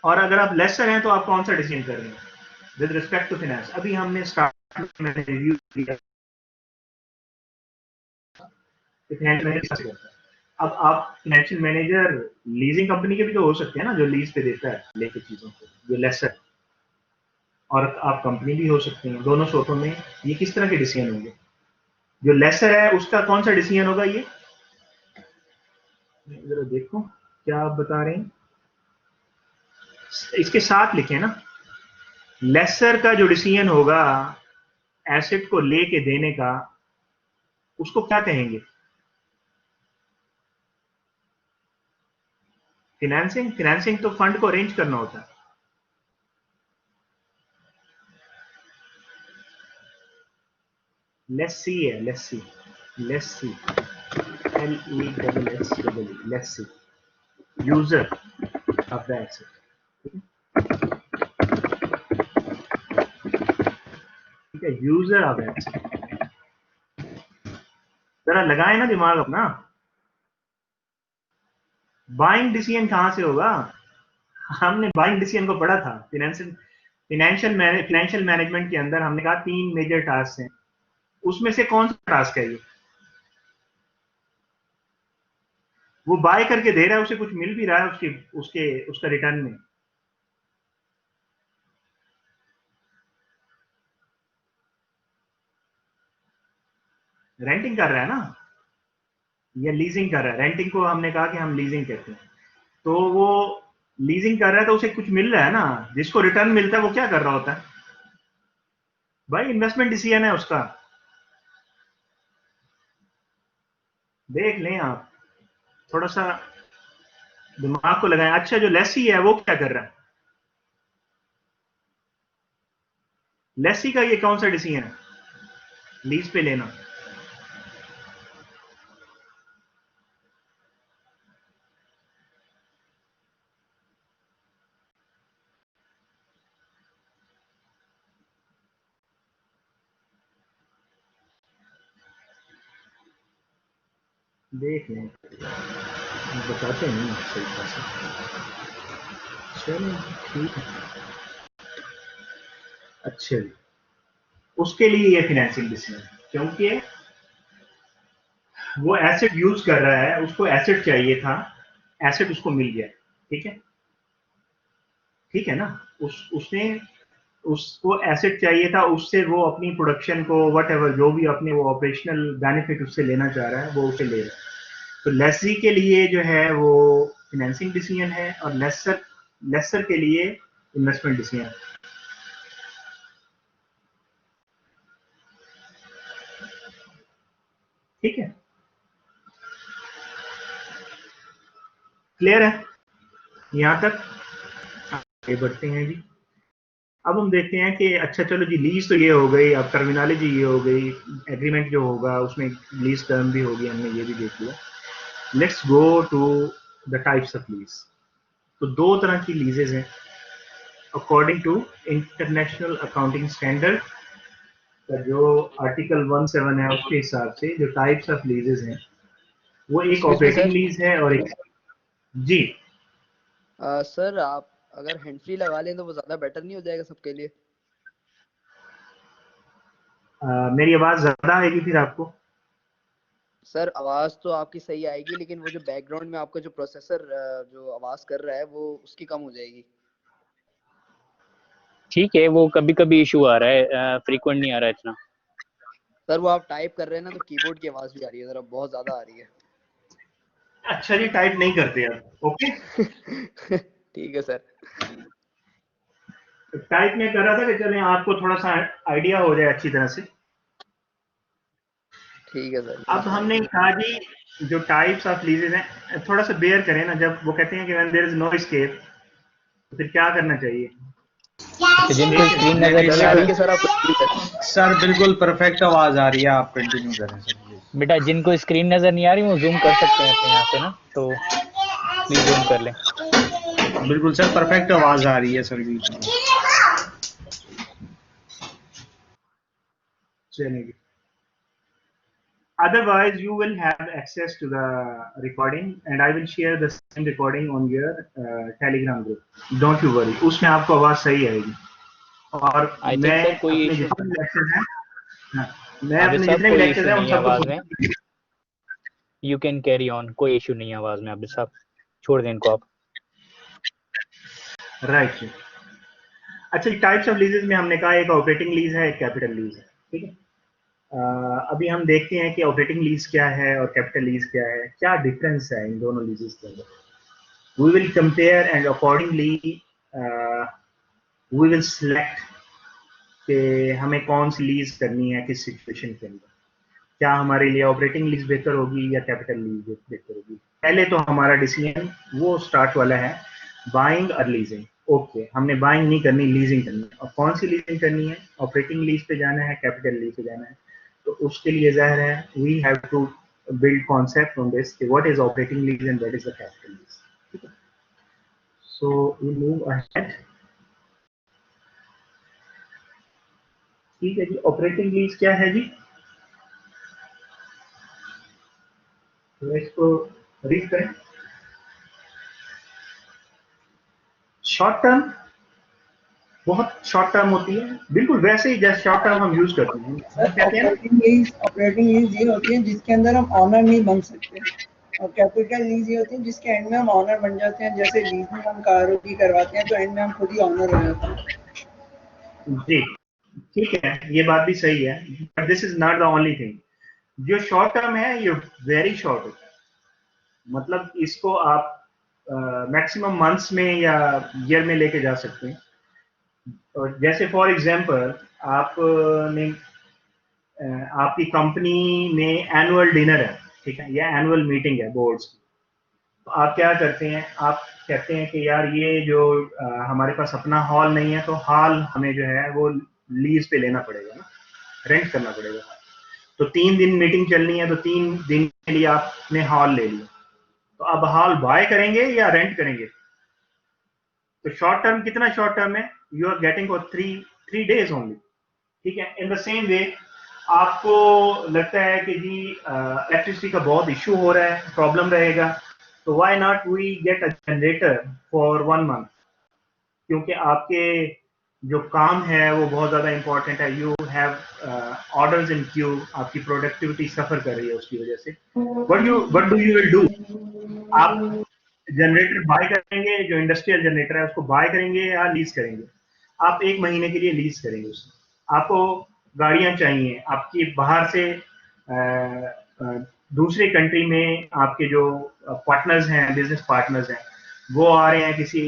और अगर आप लेसर हैं तो आप कौन सा डिसीजन कर रहे हैं विद रिस्पेक्ट टू फाइनेंस। अभी हमने स्टार्ट में रिव्यू किया फाइनेंशियल मैनेजर, अब आप फाइनेंशियल मैनेजर लीजिंग कंपनी के भी तो हो सकते हैं ना, जो लीज पे देता है लेके चीजों को, जो लेसर, और आप कंपनी भी हो सकते हैं, दोनों सूरतों में ये किस तरह के डिसीजन होंगे, जो लेसर है उसका कौन सा डिसीजन होगा, ये जरा देखो क्या आप बता रहे हैं, इसके साथ लिखें ना, लेसर का जो डिसीजन होगा एसेट को लेके देने का उसको क्या कहेंगे, फाइनेंसिंग, फाइनेंसिंग तो फंड को अरेंज करना होता है, लेसी है, lessee, lessee, LESSE, lessee, user of the asset, ठीक है, यूजर ऑफ एसेट। जरा लगाए ना दिमाग अपना, बाइंग डिसीजन कहां से होगा, हमने बाइंग डिसीजन को पढ़ा था फाइनेंशियल मैनेजमेंट के अंदर, हमने कहा 3 मेजर टास्क हैं, उसमें से कौन सा टास्क है ये, वो बाय करके दे रहा है, उसे कुछ मिल भी रहा है उसकी उसका रिटर्न में, रेंटिंग कर रहा है ना, या लीजिंग कर रहा है, रेंटिंग को हमने कहा कि हम लीजिंग कहते हैं, तो वो लीजिंग कर रहा है तो उसे कुछ मिल रहा है ना, जिसको रिटर्न मिलता है वो क्या कर रहा होता है भाई, इन्वेस्टमेंट डिसीजन है उसका, देख लें आप, थोड़ा सा दिमाग को लगाएं। अच्छा, जो लेसी है वो क्या कर रहा है, लेसी का ये कौन सा डिसीजन है, लीज पे लेना, देख लें, बताते नहीं सही तरह से, चलो ठीक है, अच्छा जी, उसके लिए ये फाइनेंसिंग डिसीजन, क्योंकि वो एसेट यूज कर रहा है, उसको एसेट चाहिए था, एसेट उसको मिल गया, ठीक है, ठीक है ना, उसने उसको एसेट चाहिए था, उससे वो अपनी प्रोडक्शन को व्हाटएवर जो भी अपने वो ऑपरेशनल बेनिफिट उससे लेना चाह रहा है वो उसे ले रहा है। तो लेसरी के लिए जो है वो फाइनेंसिंग डिसीजन है और लेसर के लिए इन्वेस्टमेंट डिसीजन है। ठीक है, क्लियर है यहां तक? आगे बढ़ते हैं जी। अब हम देखते हैं कि अच्छा चलो जी, लीज तो ये हो गई, अब टर्मिनोलॉजी ये हो गई, एग्रीमेंट जो होगा उसमें लीज टर्म भी होगी, हमने ये भी देख लिया। Let's go to the types of lease. तो दो तरह की लीजेज हैं according to international accounting standard का जो आर्टिकल 17 है उसके हिसाब से जो टाइप्स ऑफ लीजेज हैं वो एक excuse me operating sir. Lease है और एक जी। सर आप अगर हैंड फ्री लगा लें तो वो ज्यादा बेटर नहीं हो जाएगा सबके लिए? मेरी आवाज ज्यादा आएगी फिर आपको? सर आवाज तो आपकी सही आएगी, लेकिन वो जो बैकग्राउंड में आपका जो प्रोसेसर जो आवाज कर रहा है वो उसकी कम हो जाएगी। ठीक है, वो कभी कभी इशू आ रहा है, फ्रीक्वेंट नहीं आ रहा है इतना। सर वो आप टाइप कर रहे हैं ना तो कीबोर्ड की आवाज भी आ रही है, जरा बहुत ज्यादा आ रही है। अच्छा जी, टाइप नहीं करते आप? ओके, ठीक है सर। टाइप में कर रहा था कि चलें आपको थोड़ा सा आइडिया हो जाए अच्छी तरह से। ठीक है सर। अब हमने कहा जी जो टाइप्स ऑफ लीजेज हैं, थोड़ा सा बेयर करें ना, जब वो कहते हैं कि when there is no escape तो फिर क्या करना चाहिए? तो जिनको स्क्रीन नहीं नजर नहीं नहीं सर आ सर, ठीक है रही, सर, आप कंटिन्यू करें। सर बिल्कुल परफेक्ट आवाज आ रही है, आप कंटिन्यू करें सर प्लीज। बेटा जिनको स्क्रीन नजर नहीं आ रही वो जूम कर सकते हैं अपने यहाँ से ना, तो प्लीज जूम कर लें। बिल्कुल सर, परफेक्ट आवाज आ रही है सर बिल्कुल। चलेंगे। Otherwise, you will have access to the recording, and I will share the same recording on your Telegram group. Don't you worry, उसमें आपको आवाज सही आएगी। और आई मैं थिंक सर कोई अपने इशू, जितने भी लेक्चर हैं, हाँ, मैं आबिद अपने साहब जितने भी कोई लेक्चर इशू हैं उन नहीं है सबको आवाज में, यू कैन कैरी ऑन, कोई इशू नहीं है आवाज में आबिद साहब, छोड़ दें इनको आप। राइट। अच्छा, टाइप्स ऑफ लीजेस में हमने कहा एक ऑपरेटिंग लीज है, एक कैपिटल लीज है। ठीक है, अभी हम देखते हैं कि ऑपरेटिंग लीज क्या है और कैपिटल लीज क्या है, क्या डिफरेंस है इन दोनों लीजेस के अंदर। We will compare and accordingly we will select कि हमें कौन सी लीज करनी है किस सिचुएशन के अंदर। क्या हमारे लिए ऑपरेटिंग लीज बेहतर होगी या कैपिटल लीज बेहतर होगी? पहले तो हमारा डिसीजन वो स्टार्ट वाला है, बाइंग और लीजिंग। ओके, हमने बाइंग नहीं करनी, लीजिंग करनी है। और कौन सी लीजिंग करनी है? ऑपरेटिंग लीज पे जाना है, कैपिटल लीज पे जाना है। तो उसके लिए जाहिर है we have to build concept on this कि what is operating lease and what is the capital lease. ठीक है, सो वी मूव अहेड। ठीक है जी, ऑपरेटिंग लीज क्या है जी? तो इसको रीड करें। शॉर्ट टर्म, बहुत शॉर्ट टर्म होती है, बिल्कुल वैसे ही जैसे शॉर्ट टर्म हम यूज करते हैं। सर कहते हैं ना, ऑपरेटिंग लीज ये होती है जिसके अंदर हम ऑनर नहीं बन सकते, और कैपिटल लीज ये होती है जिसके एंड में हम ऑनर बन जाते हैं। जैसे लीज में हम कारों की करवाते हैं तो एंड में हम खुद ही ऑनर हो जाते हैं। जी ठीक है, ये बात भी सही है, but this is not the only thing. जो शॉर्ट टर्म है ये वेरी शॉर्ट होता है, मतलब इसको आप मैक्सिमम मंथ्स में या ईयर में लेके जा सकते हैं। और जैसे फॉर एग्जांपल आपने आपकी कंपनी में एनुअल डिनर है, ठीक है, या एनुअल मीटिंग है बोर्ड्स की। तो आप क्या करते हैं, आप कहते हैं कि यार ये जो हमारे पास अपना हॉल नहीं है, तो हॉल हमें जो है वो लीज पे लेना पड़ेगा ना, रेंट करना पड़ेगा। तो 3 दिन मीटिंग चलनी है, तो 3 दिन के लिए आपने हॉल ले लिया। तो अब हॉल बाय करेंगे या रेंट करेंगे? तो शॉर्ट टर्म कितना शॉर्ट टर्म है? You are getting for three days only. ठीक है, इन द सेम वे आपको लगता है कि जी इलेक्ट्रिसिटी का बहुत इशू हो रहा है, प्रॉब्लम रहेगा, तो why not we get a generator for 1 month, क्योंकि आपके जो काम है वो बहुत ज्यादा इंपॉर्टेंट है, you have orders in Q, आपकी प्रोडक्टिविटी सफर कर रही है उसकी वजह से। What do you will do? आप जनरेटर बाय करेंगे, जो इंडस्ट्रियल जनरेटर है उसको बाय करेंगे या लीज करेंगे? आप 1 महीने के लिए लीज करेंगे उसमें। आपको गाड़ियां चाहिए, आपकी बाहर से दूसरे कंट्री में आपके जो पार्टनर्स हैं, बिजनेस पार्टनर्स हैं, वो आ रहे हैं किसी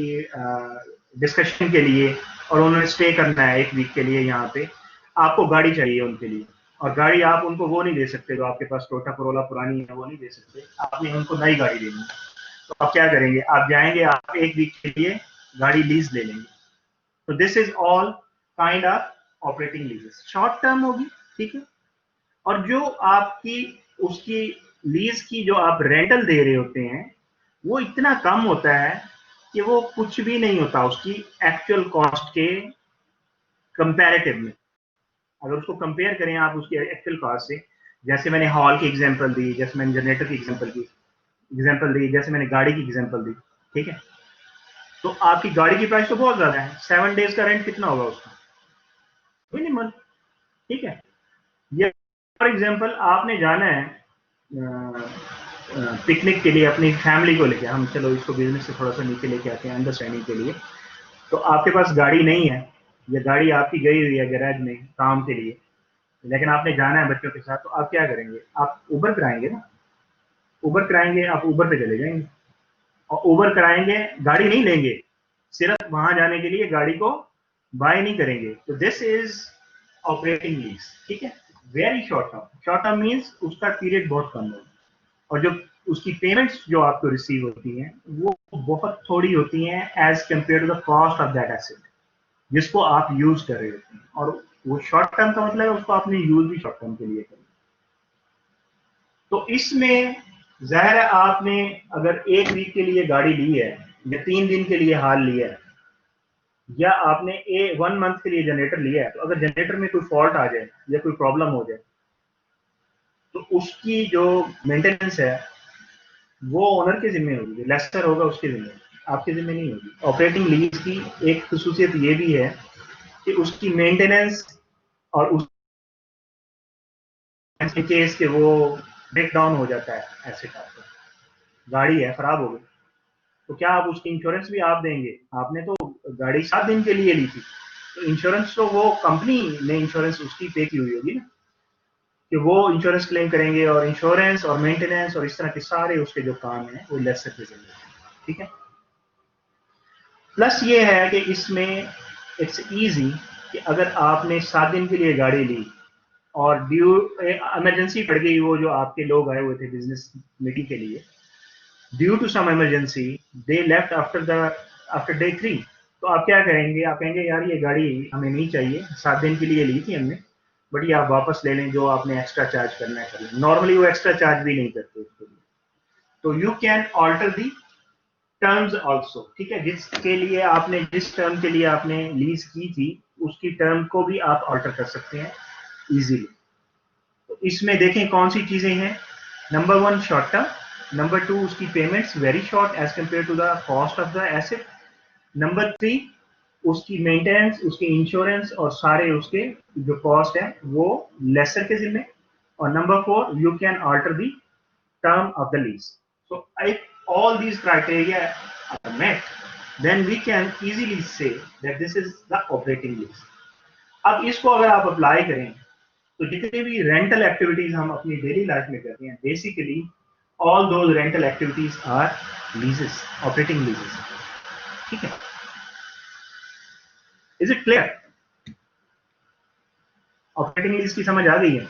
डिस्कशन के लिए और उन्होंने स्टे करना है 1 वीक के लिए यहाँ पे, आपको गाड़ी चाहिए उनके लिए, और गाड़ी आप उनको वो नहीं दे सकते जो आपके पास टोयोटा कोरोला पुरानी है वो नहीं दे सकते, आपने उनको नई गाड़ी देनी है। तो आप क्या करेंगे, आप जाएंगे, आप 1 वीक के लिए गाड़ी लीज ले लेंगे। तो this is all kind of operating लीजेस, short term होगी, ठीक है। और जो आपकी उसकी लीज की जो आप रेंटल दे रहे होते हैं वो इतना कम होता है कि वो कुछ भी नहीं होता उसकी एक्चुअल कॉस्ट के कंपैरेटिव में। अगर उसको कंपेयर करें आप उसकी एक्चुअल कॉस्ट से, जैसे मैंने हॉल की एग्जांपल दी, जैसे मैंने जनरेटर की एग्जांपल दी, जैसे मैंने गाड़ी की एग्जांपल दी, ठीक है। तो आपकी गाड़ी की प्राइस तो बहुत ज्यादा है, 7 डेज का रेंट कितना होगा उसका, मिनिमल, ठीक है। ये फॉर एग्जांपल आपने जाना है पिकनिक के लिए अपनी फैमिली को लेके, हम चलो इसको बिजनेस से थोड़ा सा नीचे लेके आते हैं अंडरस्टैंडिंग के लिए। तो आपके पास गाड़ी नहीं है, या गाड़ी आपकी गई हुई है गैराज में काम के लिए, लेकिन आपने जाना है बच्चों के साथ, तो आप क्या करेंगे, आप उबर कराएंगे ना, उबर कराएंगे, आप उबर पे चले जाएंगे और उबर कराएंगे, गाड़ी नहीं लेंगे, सिर्फ वहां जाने के लिए गाड़ी को बाय नहीं करेंगे। तो दिस इज ऑपरेटिंग लीज, ठीक है। Very short term, short term means उसका पीरियड बहुत कम है और जो उसकी पेमेंट्स जो आपको रिसीव होती हैं वो बहुत थोड़ी होती हैं as compare to the cost of that asset जिसको आप यूज कर रहे होते हैं। और वो शॉर्ट टर्म का मतलब है उसको आपने यूज भी शॉर्ट टर्म के लिए करना। तो इसमें जाहिर है आपने अगर 1 वीक के लिए गाड़ी ली है या 3 दिन के लिए हाल लिया है या आपने 1 मंथ के लिए जनरेटर लिया है, तो अगर जनरेटर में कोई फॉल्ट आ जाए या कोई प्रॉब्लम हो जाए तो उसकी जो मेंटेनेंस है वो ओनर के जिम्मे होगी, लेसर होगा उसके जिम्मे, आपके जिम्मे नहीं होगी। ऑपरेटिंग लीज की एक खुसूसियत ये भी है कि उसकी मेंटेनेंस और उस केस के वो ब्रेक डाउन हो जाता है एसेट, आपका गाड़ी है खराब हो गई तो क्या आप उसकी इंश्योरेंस भी आप देंगे, आपने तो गाड़ी 7 दिन के लिए ली थी, तो इंश्योरेंस तो वो कंपनी ने इंश्योरेंस उसकी पे की हुई होगी ना, कि वो इंश्योरेंस क्लेम करेंगे और इंश्योरेंस और मेंटेनेंस और इस तरह के सारे उसके जो काम हैं वो लेसर के जरिए, ठीक है। प्लस ये है कि इसमें इट्स इजी कि अगर आपने 7 दिन के लिए गाड़ी ली और ड्यू इमरजेंसी पड़ गई, वो जो आपके लोग आए हुए थे बिजनेस मीटिंग के लिए, due to some emergency they left after day 3, तो आप क्या करेंगे, आप कहेंगे यार ये गाड़ी हमें नहीं चाहिए, 7 दिन के लिए ली थी हमने, बट ये आप वापस ले लें, जो आपने एक्स्ट्रा चार्ज करना है कर लें। नॉर्मली वो एक्स्ट्रा चार्ज भी नहीं करते उसके लिए, तो you can alter the terms also, ठीक है। जिसके लिए आपने जिस टर्म के लिए आपने लीज की थी उसकी टर्म को भी आप ऑल्टर कर सकते हैं इजीली। तो इसमें देखें कौन सी चीजें हैं, नंबर 1 शॉर्ट टर्म, नंबर 2 उसकी payments very short as compare to the cost of the asset, number 3 उसकी मेंटेनेंस, उसके इंश्योरेंस और सारे उसके जो कॉस्ट है वो लेसर के जिम्मे, और number 4 you can alter the term of the lease. So if all these criteria are met, then we can easily say that this is the operating lease. अब इसको अगर आप अप्लाई करें तो जितने भी रेंटल एक्टिविटीज हम अपनी डेली लाइफ में करते हैं, basically all those rental activities are leases, operating leases, ठीक है। Is it clear? Operating lease की समझ आ गई है?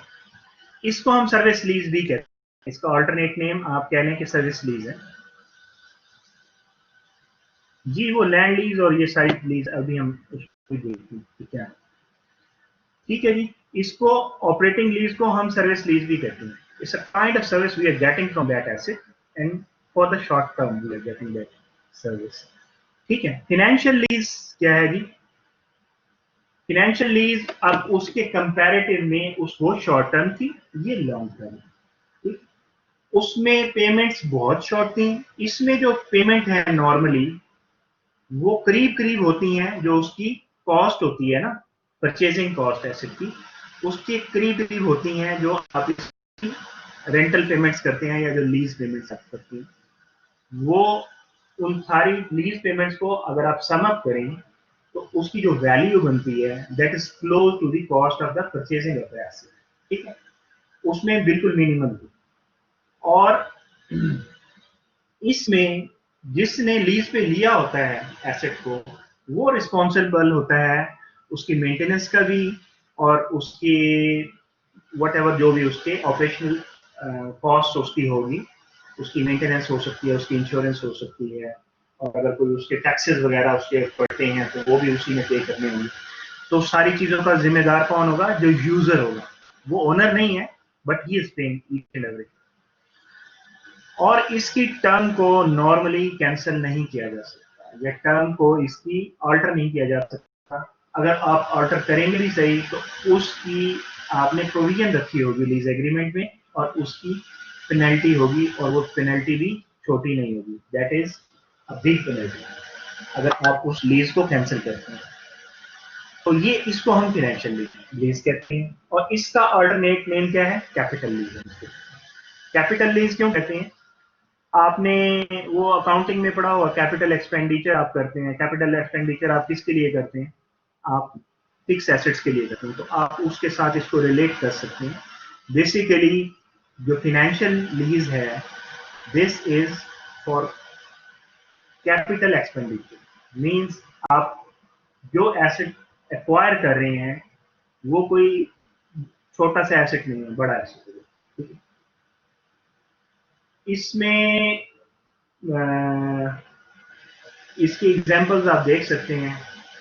इसको हम सर्विस लीज भी कहते हैं, इसका ऑल्टरनेट नेम आप कह लें कि सर्विस लीज है जी। वो लैंड लीज और ये साइट लीज अभी हम क्या, ठीक है जी। इसको ऑपरेटिंग लीज को हम सर्विस लीज भी कहते हैं। It's a kind of service we are getting from that asset and for the short term we are getting that service, ठीक है। फाइनेंशियल लीज क्या है जी? फाइनेंशियल लीज अब उसके कंपैरेटिव में वो शॉर्ट टर्म थी, ये लॉन्ग टर्म, ठीक। उसमें पेमेंट्स बहुत शॉर्ट थी, इसमें जो पेमेंट है नॉर्मली वो करीब करीब होती हैं, जो उसकी कॉस्ट होती है ना, परचेजिंग कॉस्ट एसेट की, उसके करीब करीब होती हैं जो आप इसकी रेंटल पेमेंट्स करते हैं या जो लीज पेमेंट्स आप करते हैं। वो उन सारी लीज पेमेंट्स को अगर आप सम अप करें तो उसकी जो वैल्यू बनती है that is close to the cost of the purchasing of the asset, ठीक है, उसमें बिल्कुल मिनिमम थी। और इसमें जिसने लीज पे लिया होता है एसेट को, वो रिस्पॉन्सिबल होता है उसकी मेंटेनेंस का भी, और उसके वट जो भी उसके ऑपरेशनल कॉस्ट उसकी होगी, उसकी मेंटेनेंस हो सकती है, उसकी इंश्योरेंस हो सकती है, और अगर कोई उसके टैक्सेस वगैरह उसके पड़ते हैं तो वो भी उसी में पे करने होंगे। तो सारी चीजों का जिम्मेदार कौन होगा? जो यूजर होगा। वो ओनर नहीं है, but he is paying each and every. और इसकी टर्म को नॉर्मली कैंसिल नहीं किया जा सकता, या टर्म को इसकी ऑल्टर नहीं किया जा सकता। अगर आप ऑल्टर करेंगे भी सही तो उसकी आपने प्रोविजन रखी होगी लीज एग्रीमेंट में, और उसकी पेनल्टी होगी, और वो पेनल्टी भी छोटी नहीं होगी, that is a big penalty अगर आप उस लीज को कैंसिल करते हैं। तो ये इसको हम फाइनेंशियल लीज कहते हैं। और इसका अल्टरनेट नेम क्या है? Capital lease. कैपिटल लीज क्यों कहते हैं? आपने वो अकाउंटिंग में पढ़ा होगा, कैपिटल एक्सपेंडिचर आप करते हैं। कैपिटल एक्सपेंडिचर आप किसके लिए करते हैं? आप फिक्स एसेट्स के लिए करते हैं। तो आप उसके साथ इसको रिलेट कर सकते हैं। बेसिकली जो फाइनेंशियल लीज है, this is for capital expenditure. Means आप जो एसेट एक्वायर कर रहे हैं वो कोई छोटा सा एसेट नहीं है, बड़ा एसेट है, ठीक है। इसमें इसकी एग्जांपल्स आप देख सकते हैं।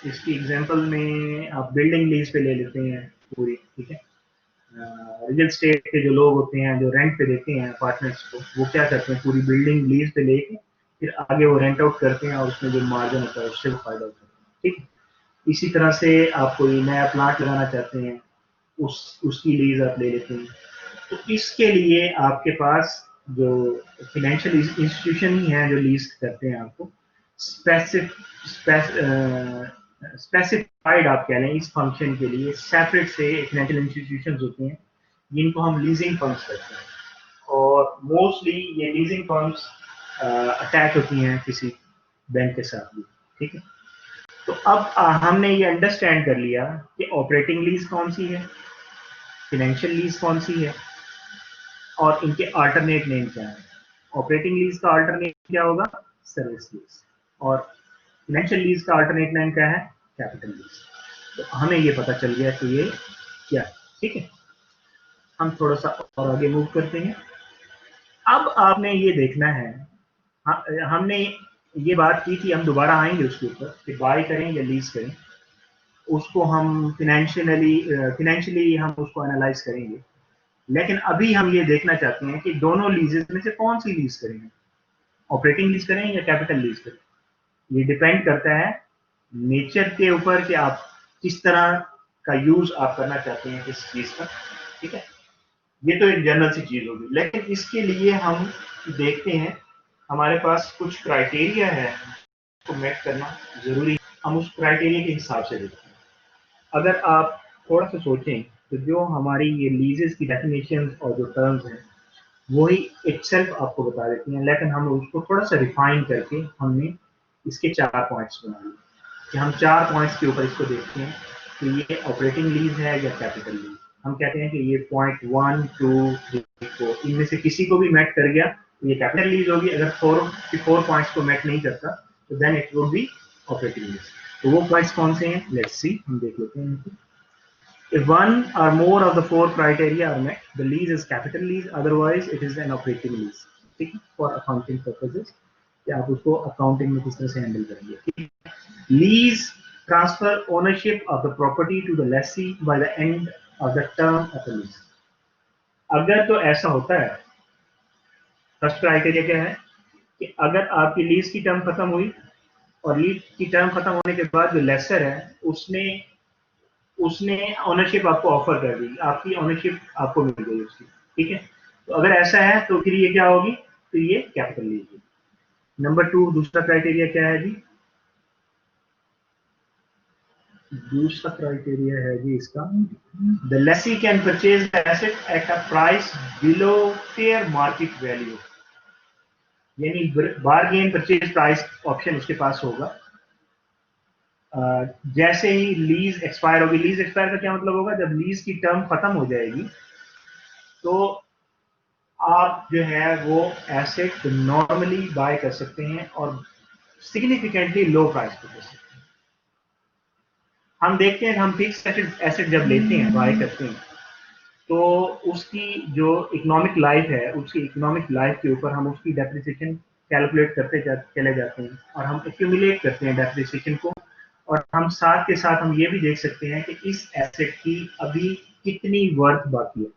इसकी एग्जांपल में आप बिल्डिंग लीज पे ले लेते हैं पूरी, ठीक है। रियल एस्टेट के जो लोग होते हैं जो रेंट पे देते हैं अपार्टमेंट्स को, वो क्या करते हैं, पूरी बिल्डिंग लीज पे लेके फिर आगे वो रेंट आउट करते हैं, और उसमें जो मार्जिन होता है उससे वो फायदा होता है, ठीक है। इसी तरह से आप कोई नया प्लांट लगाना चाहते हैं, उसकी लीज आप ले लेते हैं। तो इसके लिए आपके पास जो फाइनेंशियल इंस्टीट्यूशन ही हैं जो लीज करते हैं आपको, स्पेसिफाइड आप कह लें इस फंक्शन के लिए सेपरेट से फाइनेंशियल इंस्टीट्यूशंस होते हैं, जिनको हम लीजिंग फर्म्स कहते हैं। और मोस्टली ये लीजिंग फर्म्स अटैच होती हैं किसी बैंक के साथ भी, ठीक है। तो अब हमने ये अंडरस्टैंड कर लिया कि ऑपरेटिंग लीज कौन सी है, फाइनेंशियल लीज कौन सी है, और इनके अल्टरनेट नेम क्या है। ऑपरेटिंग लीज का अल्टरनेट क्या होगा? Service lease. और फाइनेंशियल लीज का अल्टरनेट नेम क्या है? Capital lease. तो हमें ये पता चल गया कि ये क्या है, ठीक है। हम थोड़ा सा और आगे मूव करते हैं। अब आपने ये देखना है, हमने ये बात की थी, हम दोबारा आएंगे उसके ऊपर कि बाय करें या लीज करें। उसको हम फिनेंशियली हम उसको एनालाइज करेंगे। लेकिन अभी हम ये देखना चाहते हैं कि दोनों लीजेस में से कौन सी लीज करेंगे, ऑपरेटिंग लीज करें या कैपिटल लीज करें। ये डिपेंड करता है नेचर के ऊपर कि आप किस तरह का यूज आप करना चाहते हैं इस चीज का, ठीक है। ये तो एक जनरल सी चीज होगी, लेकिन इसके लिए हम देखते हैं हमारे पास कुछ क्राइटेरिया है को मेट करना जरूरी है। हम उस क्राइटेरिया के हिसाब से देखते हैं। अगर आप थोड़ा सा सोचें तो जो हमारी ये लीजेस की डेफिनेशन और जो टर्म्स हैं वही इटसेल्फ आपको बता देती हैं, लेकिन हम उसको थोड़ा सा रिफाइन करके हमने इसके 4 पॉइंट्स बना लिए कि हम 4 पॉइंट्स के ऊपर इसको देखते हैं कि ये ऑपरेटिंग लीज है या कैपिटल लीज। हम कहते हैं कि ये पॉइंट 1, 2, 3, 4 इनमें से किसी को भी मैच कर गया तो ये कैपिटल लीज होगी। अगर 4 पॉइंट्स को मैच नहीं करता तो then it would be operating lease. तो वो पॉइंट्स कौन से हैं? लेट्स सी, हम देख लेते हैं। If one or more of the 4 criteria are met, the lease is capital lease, otherwise it is an operating lease, ठीक है, for accounting purposes। कि आप उसको अकाउंटिंग में किस तरह से हैंडल करेंगे। Lease transfer ownership of the property to the lessee by the end of the term of the lease. अगर तो ऐसा होता है, फर्स्ट क्राइटेरिया क्या है कि अगर आपकी लीज की टर्म खत्म हुई और लीज की टर्म खत्म होने के बाद जो लेसर है उसने ऑनरशिप आपको ऑफर कर दी, आपकी ऑनरशिप आपको मिल गई उसकी, ठीक है। तो अगर ऐसा है तो फिर ये क्या होगी? तो ये कैपिटल लीज होगी। नंबर 2, दूसरा क्राइटेरिया क्या है जी? दूसरा क्राइटेरिया है जी इसका, the Lesi can purchase the asset at a price below fair market value. यानी बारगेन परचेज प्राइस ऑप्शन उसके पास होगा। जैसे ही लीज एक्सपायर होगी, लीज एक्सपायर का क्या मतलब होगा, जब लीज की टर्म खत्म हो जाएगी तो आप जो है वो एसेट नॉर्मली बाय कर सकते हैं और सिग्निफिकेंटली लो प्राइस पे कर सकते हैं। हम देखते हैं कि हम फिक्स एसेट जब लेते हैं, बाय करते हैं, तो उसकी जो इकोनॉमिक लाइफ है, उसकी इकोनॉमिक लाइफ के ऊपर हम उसकी डेप्रिसिएशन कैलकुलेट करते चले जाते हैं और हम एक्यूमुलेट करते हैं डेप्रिसिएशन को, और हम साथ के साथ हम ये भी देख सकते हैं कि इस एसेट की अभी कितनी वर्थ बाकी है,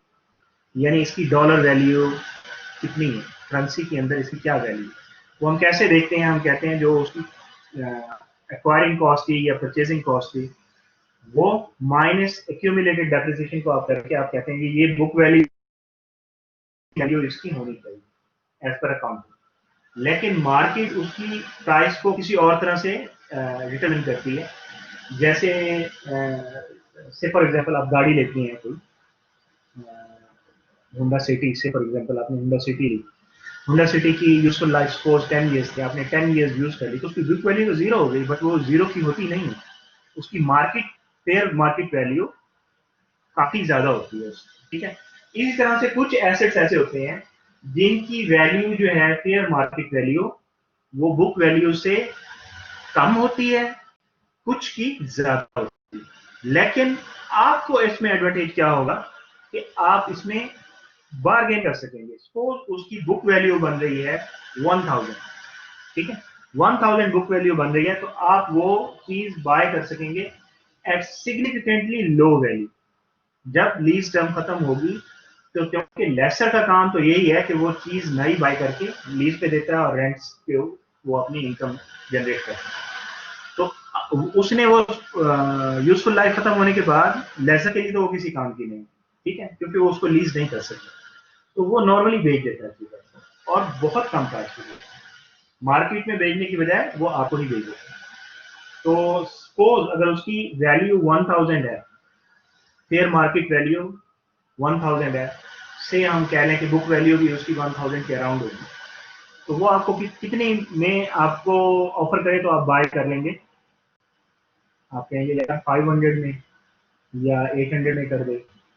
यानी इसकी डॉलर वैल्यू कितनी है, करेंसी के अंदर इसकी क्या वैल्यू है। वो हम कैसे देखते हैं, हम कहते हैं जो उसकी एक्वायरिंग कॉस्ट थी या परचेजिंग कॉस्ट थी, वो माइनस एक्यूमुलेटेड डेप्रिसिएशन को आप करके आप कहते हैं कि ये बुक वैल्यू इसकी होनी चाहिए एज पर अकाउंट। लेकिन मार्केट उसकी प्राइस को किसी और तरह से डिटरमिन करती है। जैसे से फॉर एग्जांपल आप गाड़ी लेती हैं कोई होंडा सिटी, से फॉर एग्जांपल आपने होंडा सिटी ली, होंडा सिटी की यूजफुल लाइफ सपोज 10 ईयर्स थी, आपने 10 ईयर्स यूज कर ली, तो उसकी बुक वैल्यू तो जीरो हो गई, बट वो जीरो की होती नहीं है, उसकी फेयर मार्केट वैल्यू काफी ज्यादा होती है उसकी, ठीक है। इसी तरह से कुछ एसेट्स ऐसे होते हैं जिनकी वैल्यू जो है फेयर मार्केट वैल्यू वो बुक वैल्यू से कम होती है, कुछ की ज्यादा होती है। लेकिन आपको इसमें एडवांटेज क्या होगा कि आप इसमें बार्गेन कर सकेंगे। सपोज उसकी बुक वैल्यू बन रही है 1000, ठीक है, 1000 बुक वैल्यू बन रही है, तो आप वो चीज बाय कर सकेंगे एट सिग्निफिकेंटली लो वैल्यू जब लीज टर्म खत्म होगी। तो क्योंकि लेसर का काम तो यही है कि वो चीज नई बाय करके लीज पे देता है और रेंट्स पे वो अपनी इनकम जनरेट करता है। तो उसने वो यूजफुल लाइफ खत्म होने के बाद लेसर के लिए तो वो किसी काम की नहीं, ठीक है, क्योंकि वो उसको लीज नहीं कर सकता, तो वो नॉर्मली बेच देता है चीजों और बहुत कम प्राइस पे बेचता है, मार्केट में बेचने की बजाय वो आपको ही बेच देता है। तो सपोज अगर उसकी वैल्यू 1000 है, फेयर मार्केट वैल्यू 1000 है, से हम कह लें कि बुक वैल्यू भी उसकी 1000 के अराउंड होगी, तो वो आपको कितने में आपको ऑफर करे तो आप बाय कर लेंगे। आप कहेंगे यार 500 में या 800 में कर दे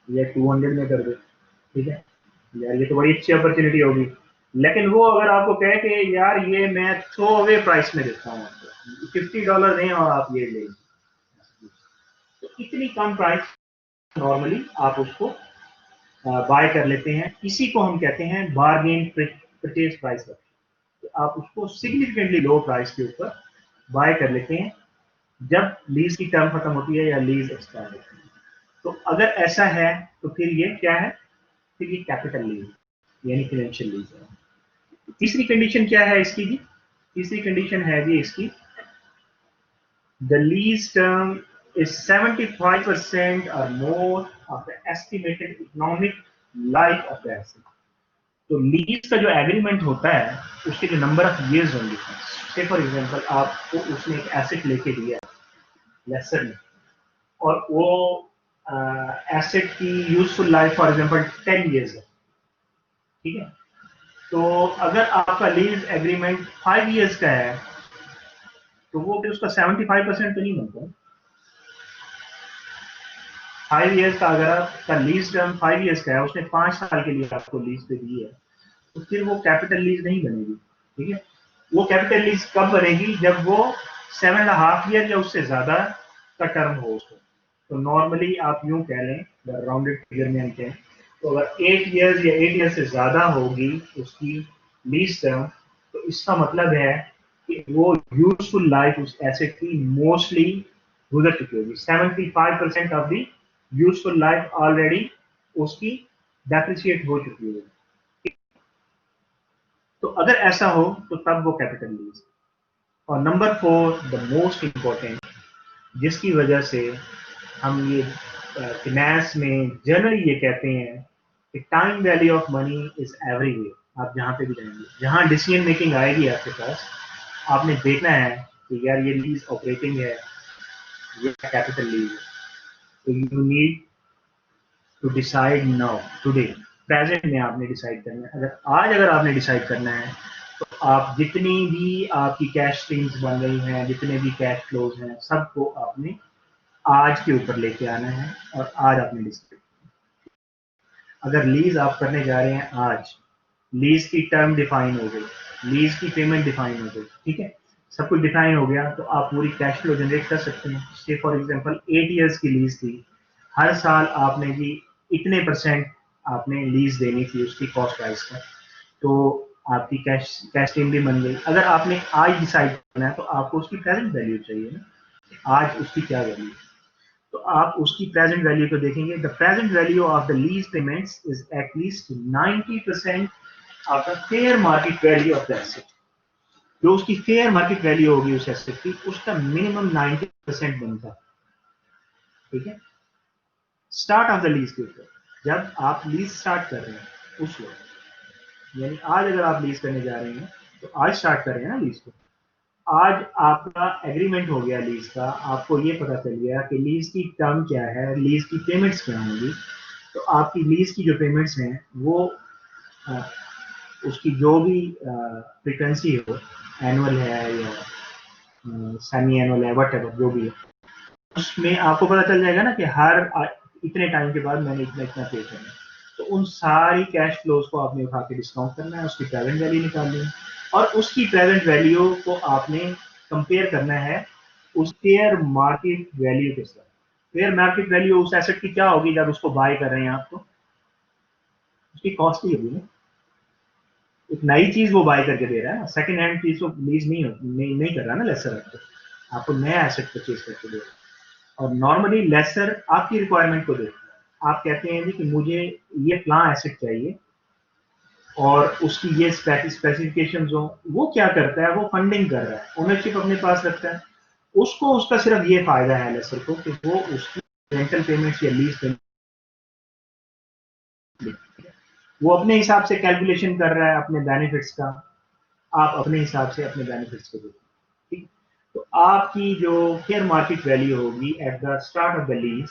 या 200 में कर दे, ठीक है, यार ये तो बड़ी अच्छी अपॉर्चुनिटी होगी। लेकिन वो अगर आपको कहे कि यार ये मैं थ्रो अवे प्राइस में देता हूँ आपको, $50 दें और आप ये लें, तो इतनी कम प्राइस नॉर्मली आप उसको बाय कर लेते हैं। इसी को हम कहते हैं बार्गेन परचेज प्राइस। तो आप उसको सिग्निफिकेंटली लो प्राइस के ऊपर बाय कर लेते हैं जब लीज की टर्म खत्म होती है या लीज एक्सपायर होती है। तो अगर ऐसा है तो फिर ये क्या है, फिर ये कैपिटल लीज यानी फाइनेंशियल लीज है। तीसरी कंडीशन क्या है इसकी जी, तीसरी कंडीशन है जी इसकी, the lease term is 75% or more of the estimated economic life of the asset। तो लीज का जो एग्रीमेंट होता है उसके जो नंबर ऑफ इयर्स होंगे, से फॉर एग्जांपल आपको उसने एक एसेट लेके दिया लेसर ने, और वो एसेट की useful life for example 10 years है, ठीक है। तो अगर आपका लीज एग्रीमेंट 5 इयर्स का है तो वो फिर उसका 75% तो नहीं बनता। 5 इयर्स का अगर आपका लीज टर्म 5 इयर्स का है, उसने 5 साल के लिए आपको लीज पे दी है, तो फिर वो कैपिटल लीज नहीं बनेगी, ठीक है। वो कैपिटल लीज कब बनेगी, जब वो 7.5 ईयर या उससे ज्यादा का टर्म हो उसको। तो नॉर्मली आप यूं कह लें, राउंडेड फिगर में हम कहें, तो अगर 8 ईयर या 8 ईयर से ज्यादा होगी उसकी लीज टर्म, तो इसका मतलब है कि वो यूजफुल लाइफ उस एसेट की मोस्टली गुजर चुकी होगी। 75% of the useful life already उसकी डेप्रिशिएट हो चुकी होगी। तो अगर ऐसा हो तो तब वो कैपिटल लीज। और नंबर 4 द मोस्ट इंपॉर्टेंट, जिसकी वजह से हम ये फिनेंस में जनरली ये कहते हैं कि time value of money is everywhere. आप जहां पे भी जाएंगे, जहां डिसीजन मेकिंग आएगी आपके पास, आपने देखना है कि यार ये लीज ऑपरेटिंग है, ये कैपिटल लीज है। तो you need to decide now today, present में आपने डिसाइड करना है। अगर आपने डिसाइड करना है तो आप जितनी भी आपकी कैश स्ट्रीम्स बन रही हैं, जितने भी कैश फ्लोज हैं, सबको आपने आज के ऊपर लेके आना है और आज आपने डिस्प्ले। अगर लीज आप करने जा रहे हैं आज, लीज की टर्म डिफाइन हो गई, लीज की पेमेंट डिफाइन हो गई, ठीक है, सब कुछ डिफाइन हो गया, तो आप पूरी कैश फ्लो जनरेट कर सकते हैं। से फॉर एग्जांपल 8 इयर्स की लीज थी, हर साल आपने जी इतने % आपने लीज देनी थी उसकी कॉस्ट प्राइस का, तो आपकी कैश स्ट्रीम भी बन गई। अगर आपने आज डिसाइड करना है तो आपको उसकी प्रेजेंट वैल्यू चाहिए ना, आज उसकी क्या वैल्यू है, तो आप उसकी प्रेजेंट वैल्यू को देखेंगे। The present value of the lease payments is at least 90% of the fair market value of the asset. जो उसकी फेयर मार्केट वैल्यू होगी उस एसेट की, उसका मिनिमम 90% बनता है, ठीक है। स्टार्ट ऑफ द लीज के ऊपर, जब आप लीज स्टार्ट कर रहे हैं उस वक्त, यानी आज अगर आप लीज करने जा रहे हैं तो आज स्टार्ट कर रहे हैं ना लीज को, आज आपका एग्रीमेंट हो गया लीज का, आपको ये पता चल गया कि लीज की टर्म क्या है, लीज की पेमेंट्स क्या होंगी, तो आपकी लीज की जो पेमेंट्स हैं वो उसकी जो भी फ्रीक्वेंसी हो, एनुअल है या सेमी एनुअल है, वट जो भी है, उसमें आपको पता चल जाएगा ना कि हर इतने टाइम के बाद मैंने इतना इतना पे करना है। तो उन सारी कैश फ्लोज को आपने उठा के डिस्काउंट करना है, उसकी प्रेजेंट वैल्यू निकालनी है और उसकी प्रेजेंट वैल्यू को आपने कंपेयर करना है उस फेयर मार्केट वैल्यू के साथ। फेयर मार्केट वैल्यू उस एसेट की क्या होगी जब उसको बाय कर रहे हैं आप, तो उसकी कॉस्ट ही होगी ना, एक नई चीज वो बाय करके दे रहा है ना, सेकंड हैंड चीज को लीज नहीं कर रहा ना लेसर, आपको नया एसेट परचेज करके दे रहा है। और नॉर्मली लेसर आपकी रिक्वायरमेंट को देखता है, आप कहते हैं जी कि मुझे ये प्लान एसेट चाहिए और उसकी ये स्पेसिफिकेशंस हो, वो क्या करता है, वो फंडिंग कर रहा है, ओनरशिप अपने पास रखता है, उसको उसका सिर्फ ये फायदा है लेसर को कि वो उसकी रेंटल पेमेंट्स या लीज पेमेंट वो अपने हिसाब से कैलकुलेशन कर रहा है अपने बेनिफिट्स का, आप अपने हिसाब से अपने बेनिफिट्स को देखो, ठीक। तो आपकी जो फेयर मार्केट वैल्यू होगी eight the start of the lease,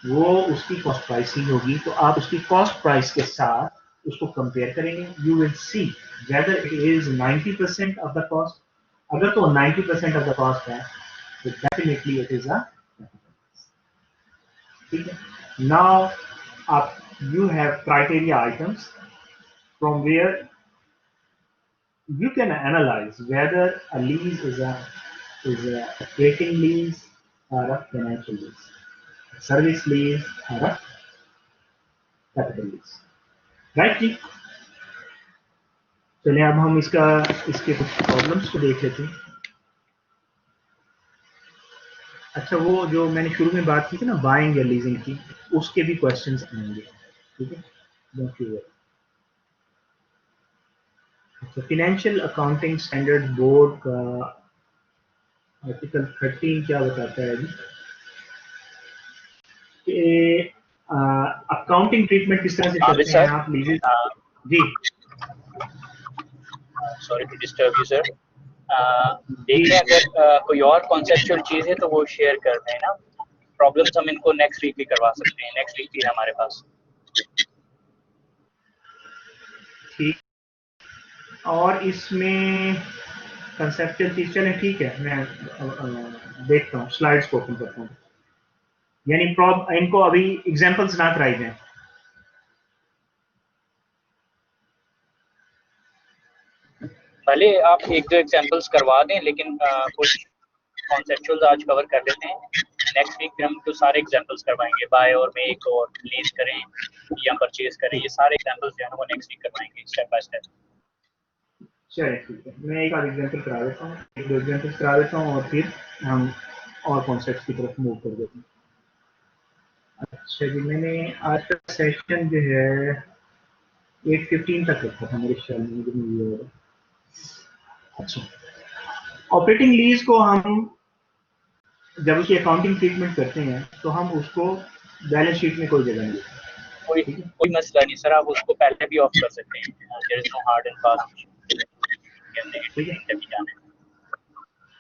वो उसकी कॉस्ट प्राइस ही होगी, तो आप उसकी कॉस्ट प्राइस के साथ उसको कंपेयर करेंगे, you will see whether it is 90% of the cost. अगर तो 90% ऑफ द कॉस्ट है तो डेफिनेटली इट इज अ, ठीक है। नाउ आप you have criteria items from where you can analyze whether a lease is a operating lease or a financial lease, a service lease or a capital lease, right जी। चलिए अब हम इसके कुछ problems को देख लेते हैं। अच्छा, वो जो मैंने शुरू में बात की थी ना बाइंग या लीजिंग की, उसके भी क्वेश्चंस आएंगे, ठीक है, डोंट यू वरी। अच्छा, फाइनेंशियल अकाउंटिंग स्टैंडर्ड बोर्ड का आर्टिकल 13 क्या बताता है जी कि अकाउंटिंग ट्रीटमेंट किस तरह से करते हैं आप लीजिए जी। Sorry to disturb you sir, देख लें अगर कोई और कॉन्सेप्चुअल चीज है तो वो शेयर कर दें ना, प्रॉब्लम्स हम इनको नेक्स्ट वीक भी करवा सकते हैं, नेक्स्ट वीक भी है हमारे पास। ठीक, और इसमें कंसेप्चुअल चीज, चलें ठीक है, मैं देखता हूँ स्लाइड्स को ओपन करता हूँ, यानी इनको अभी एग्जांपल्स ना कराई जाएं। भले आप एक दो एग्जांपल्स करवा दें, लेकिन कुछ कॉन्सेप्चुअल्स आज कवर कर लेते हैं, नेक्स्ट वीक में हम तो सारे एग्जांपल्स करवाएंगे, बाय और मेक और लीज करें या परचेज करें, ये सारे एग्जांपल्स जो है वो नेक्स्ट वीक करवाएंगे स्टेप बाय स्टेप। चलिए ठीक है, मैं एक आध एग्जांपल करा देता हूँ, एक दो एग्जांपल करा देता हूँ और फिर हम और कॉन्सेप्ट्स की तरफ मूव कर देते हैं। अच्छा जी, मैंने आज का सेशन जो है 8:15 तक रखा था मेरे ख्याल में, मुझे नहीं याद है। अच्छा, ऑपरेटिंग लीज को हम जब उसकी अकाउंटिंग ट्रीटमेंट करते हैं तो हम उसको बैलेंस शीट में कोई जगह नहीं देते, ठीक है। कोई मसला नहीं सर, आप उसको पहले भी ऑफ कर सकते हैं, there is no hard and fast, ठीक है, तभी जाना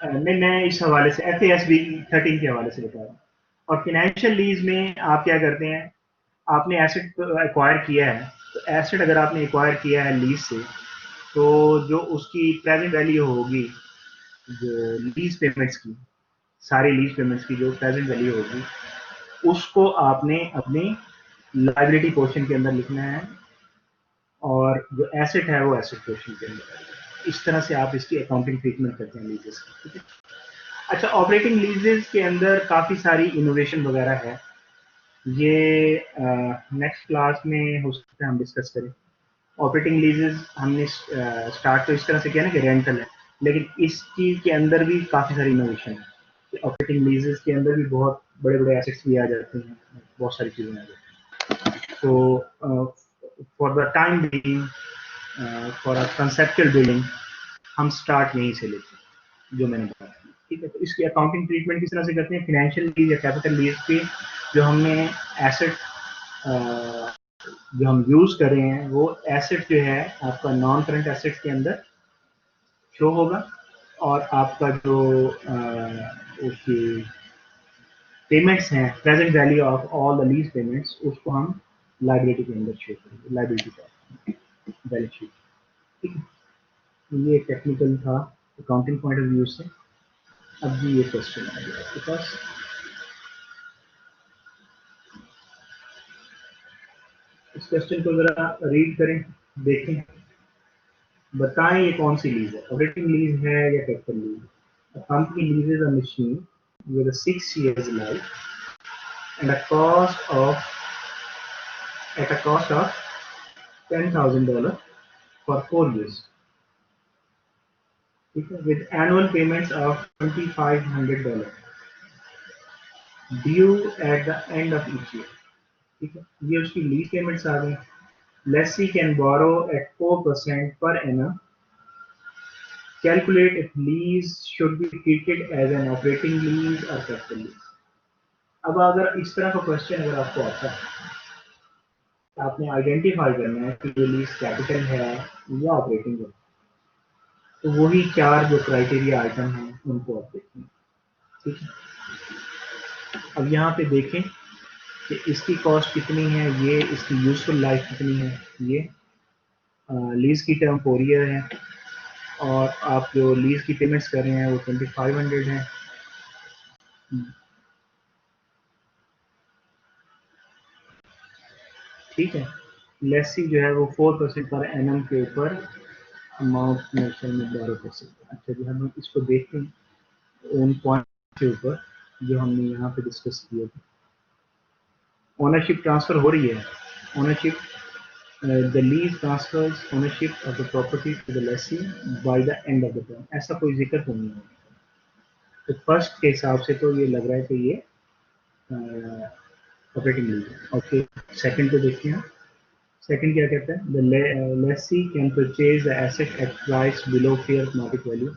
है। मैं इस हवाले से FASB 13 के हवाले से बता रहा हूँ। और फाइनेंशियल लीज में आप क्या करते हैं, आपने एसेट एक्वायर किया है, तो एसेट अगर आपने एक्वायर किया है लीज से, तो जो उसकी प्रेजेंट वैल्यू होगी, जो लीज पेमेंट्स की, सारी लीज पेमेंट्स की जो प्रेजेंट वैल्यू होगी, उसको आपने अपने लायबिलिटी पोर्शन के अंदर लिखना है, और जो एसेट है वो एसेट पोर्शन के अंदर। इस तरह से आप इसकी अकाउंटिंग ट्रीटमेंट करते हैं लीजेस की, ठीक है। अच्छा, ऑपरेटिंग लीजेस के अंदर काफ़ी सारी इनोवेशन वगैरह है, ये नेक्स्ट क्लास में हो सकता है हम डिस्कस करें। ऑपरेटिंग लीजेस हमने स्टार्ट तो इस तरह से किया ना कि रेंटल है, लेकिन इस चीज़ के अंदर भी काफ़ी सारी इनोवेशन है। ऑपरेटिंग लीजेस के अंदर भी बहुत बड़े बड़े एसेट्स भी आ जाते हैं, बहुत सारी चीज़ें आ जाती हैं। तो for the time being, for a conceptual building, हम स्टार्ट यहीं से लेते हैं जो मैंने बताया, ठीक है। तो इसकी अकाउंटिंग ट्रीटमेंट किस तरह से करते हैं, फिनेंशियल लीज या कैपिटल लीज पे जो हमने एसेट जो हम यूज कर रहे हैं, वो एसेट जो है आपका नॉन करंट एसेट के अंदर शो होगा, और आपका जो उसकी पेमेंट्स हैं, present value of all the lease payments, उसको हम लायबिलिटी के अंदर शो करेंगे, लायबिलिटी का बैलेंस शीट, ठीक है। ये टेक्निकल था अकाउंटिंग पॉइंट ऑफ व्यू से। अब जी ये क्वेश्चन आ गया आपके पास, इस क्वेश्चन को जरा रीड करें, देखें, बताएं ये कौन सी लीज है, ऑपरेटिंग लीज है या capital lease. A company leases a machine with a 6 years life and a cost of $10,000 for 4 years, ठीक है, with annual payments of $2,500 due at the end of each year, ठीक है। ये उसकी lease payments आ गई। Lessee can borrow at 4% per annum. Calculate if lease should be treated as an operating lease or capital lease. अब अगर इस तरह का क्वेश्चन अगर आपको आता है, तो आपने आइडेंटिफाई करना है कि ये लीज कैपिटल है या ऑपरेटिंग है। तो वही 4 जो क्राइटेरिया आइटम हैं उनको आप देखें, ठीक है। अब यहाँ पे देखें कि इसकी कॉस्ट कितनी है, ये इसकी यूजफुल लाइफ कितनी है। ये लीज की टर्म 4 ईयर है, और आप जो लीज की पेमेंट्स कर रहे हैं वो 2500 है। ठीक है। लेसी जो है वो 4% पर एनम के ऊपर अमाउंट कमर्शियल में बोरो कर सकते हैं। अच्छा जी, हम इसको देखते हैं उन पॉइंट के ऊपर जो हमने यहाँ पे डिस्कस किए थे। ओनरशिप ट्रांसफर हो रही है, ownership the lease transfers ownership of the property to the lessee by the end of the term, ऐसा कोई जिक्र तो नहीं है। तो फर्स्ट के हिसाब से तो ये लग रहा है कि ये ऑपरेटिंग लीज है। ओके, सेकंड को देखते हैं। सेकंड क्या कहता है, the Lesi can purchase the asset at price below fair market value,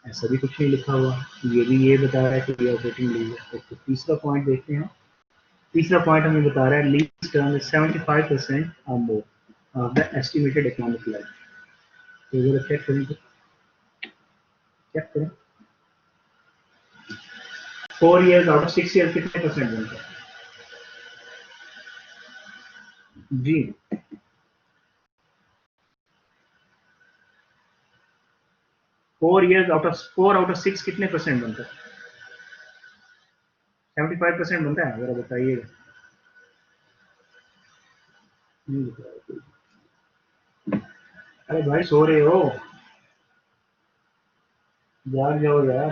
ऐसा भी कुछ नहीं लिखा हुआ, ये भी ये बता रहा है कि ये ऑपरेटिंग लीज है। तो तीसरा पॉइंट देखते हैं। तीसरा पॉइंट हमें बता रहा है लीज टर्म इज 75% और more of the estimated economic life. तो जरा चेक करें, चेक करें 4 years आउट ऑफ 6 years कितने परसेंट बनता है जी। 4 years out of 4 out of 6 कितने परसेंट बनता है? 75% बनता है, जरा बताइएगा। नहीं बता रहा। अरे भाई सो रहे हो, जाग जाओ यार।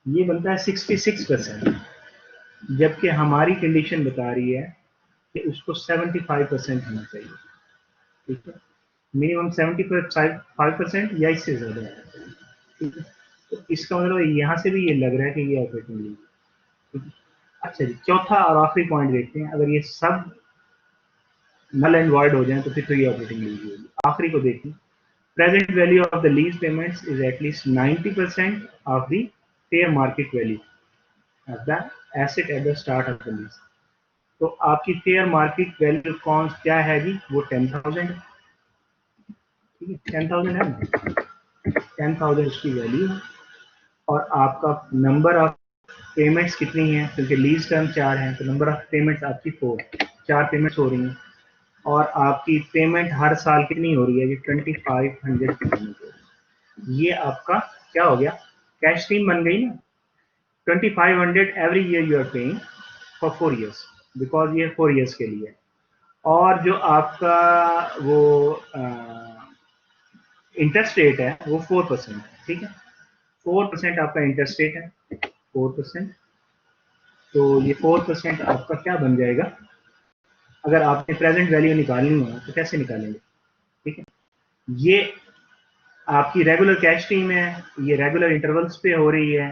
ये बनता है 66%, जबकि हमारी कंडीशन बता रही है कि उसको 75% होना चाहिए, ठीक है। मिनिमम 75% या इससे ज्यादा है, ठीक है। तो इसका मतलब यहाँ से भी ये लग रहा है कि ये ऑपरेटिंग लीज, ठीक है। अच्छा जी, चौथा और आखिरी पॉइंट देखते हैं। अगर ये सब नल एंड वॉइड हो जाए तो फिर तो ये ऑपरेटिंग लीज होगी। आखिरी को देखिए, present value of the lease payments is at least 90% of the fair market value of the asset at the start of the lease. तो आपकी फेयर मार्केट वैल्यू कौन क्या है जी, वो 10,000 है, ठीक है। 10,000 है, 10,000 उसकी वैल्यू है, और आपका नंबर ऑफ पेमेंट्स कितनी हैं, क्योंकि लीज टर्म 4 हैं, तो नंबर ऑफ पेमेंट्स आपकी 4, 4 पेमेंट्स हो रही हैं, और आपकी पेमेंट हर साल कितनी हो रही है, ये 2500 की पेमेंट हो रही है। ये आपका क्या हो गया, कैश स्ट्रीम बन गई ना। 2500 every year you are paying for 4 years, because ये 4 ईयर्स के लिए। और जो आपका वो इंटरेस्ट रेट है वो 4% है, ठीक है, 4% आपका इंटरेस्ट रेट है, 4%। तो ये 4% आपका क्या बन जाएगा, अगर आपने प्रेजेंट वैल्यू निकालनी हो तो कैसे निकालेंगे, ठीक है। ये आपकी रेगुलर कैश स्ट्रीम है, ये रेगुलर इंटरवल्स पे हो रही है,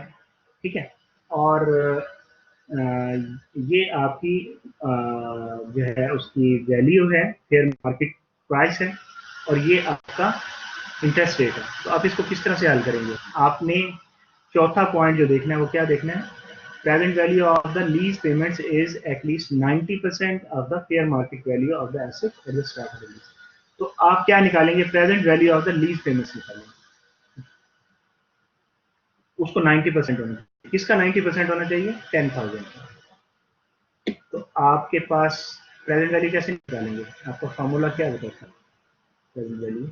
ठीक है। और ये आपकी जो है उसकी वैल्यू है, फेयर मार्केट प्राइस है, और ये आपका इंटरेस्ट रेट है। तो आप इसको किस तरह से हल करेंगे, आपने चौथा पॉइंट जो देखना है वो क्या देखना है, present value of the lease payments is at least 90% of the fair market value of the asset eight the start of the lease. तो आप क्या निकालेंगे, present value of the lease payments निकालेंगे, उसको 90% होना चाहिए। किसका 90% होना चाहिए, 10,000 का। तो आपके पास प्रेजेंट वैल्यू कैसे निकालेंगे, आपका फॉर्मूला क्या बताता है प्रेजेंट वैल्यू,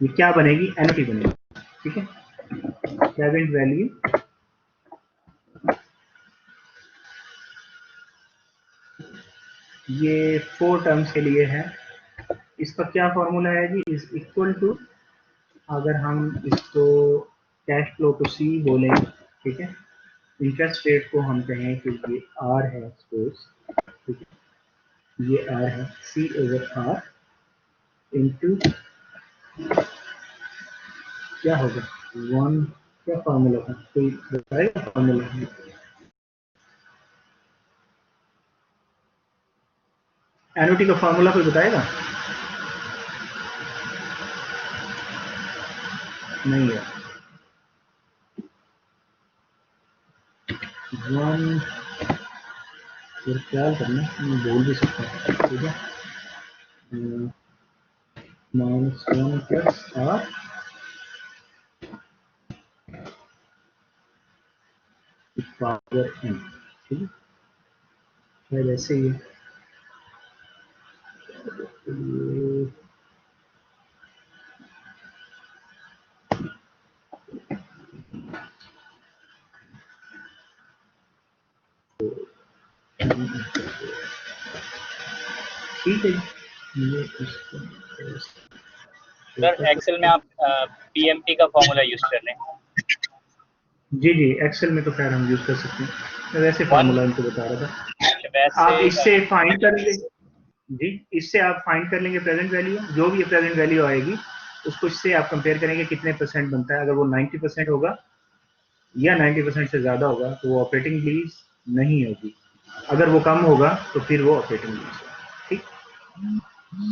ये क्या बनेगी, एनओटी बनेगी, ठीक है। प्रेजेंट वैल्यू ये 4 टर्म्स के लिए है, इसका क्या फॉर्मूला है जी, इज इक्वल टू, अगर हम इसको कैश फ्लो को सी बोलें, ठीक है, इंटरेस्ट रेट को हम कहें कि ये आर है सपोज, ठीक है, ये आर है, सी ओवर आर इंटू क्या होगा, 1, क्या फॉर्मूला था, कोई बताएगा फॉर्मूला, एनओटी का फॉर्मूला कोई बताएगा, नहीं है, 1, फिर क्या करना, मैं बोल भी सकता हूँ, ठीक है, -1 प्लस आर पावर एन, ठीक है, शायद ऐसे ही है। ठीक है, ये सर एक्सेल में आप पीएमटी का फॉर्मूला यूज कर लें। जी जी, एक्सेल में तो खैर हम यूज कर सकते हैं, मैं वैसे फार्मूला इनको बता रहा था। वैसे आप इससे फाइंड कर लेंगे जी, इससे आप फाइंड कर लेंगे प्रेजेंट वैल्यू, जो भी प्रेजेंट वैल्यू आएगी उसको इससे आप कंपेयर करेंगे कितने परसेंट बनता है। अगर वो 90% होगा या 90% से ज्यादा होगा तो वो ऑपरेटिंग लीज नहीं होगी, अगर वो कम होगा तो फिर वो ऑपरेटिंग लीज होगा, ठीक।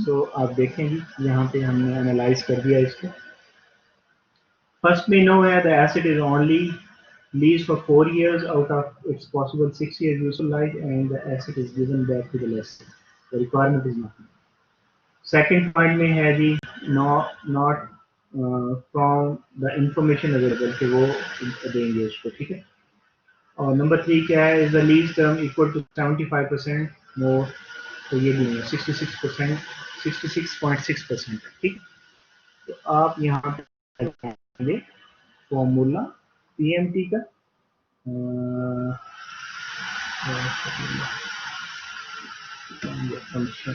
तो आप देखेंगे यहाँ पे हमने एनालाइज कर दिया इसको। First, we know that the asset is only leased for 4 years out of its possible 6 years useful life, and the asset is given back to the lessor. The requirement is nothing. Second point में है जी, not from the information available कि वो देंगे उसको, ठीक है। और number 3 क्या है, is the lease term equal to 75% more, तो ये भी नहीं है, 66%, 66.6%, ठीक। तो आप यहाँ पे फॉर्मूला पीएमटी का फंक्शन,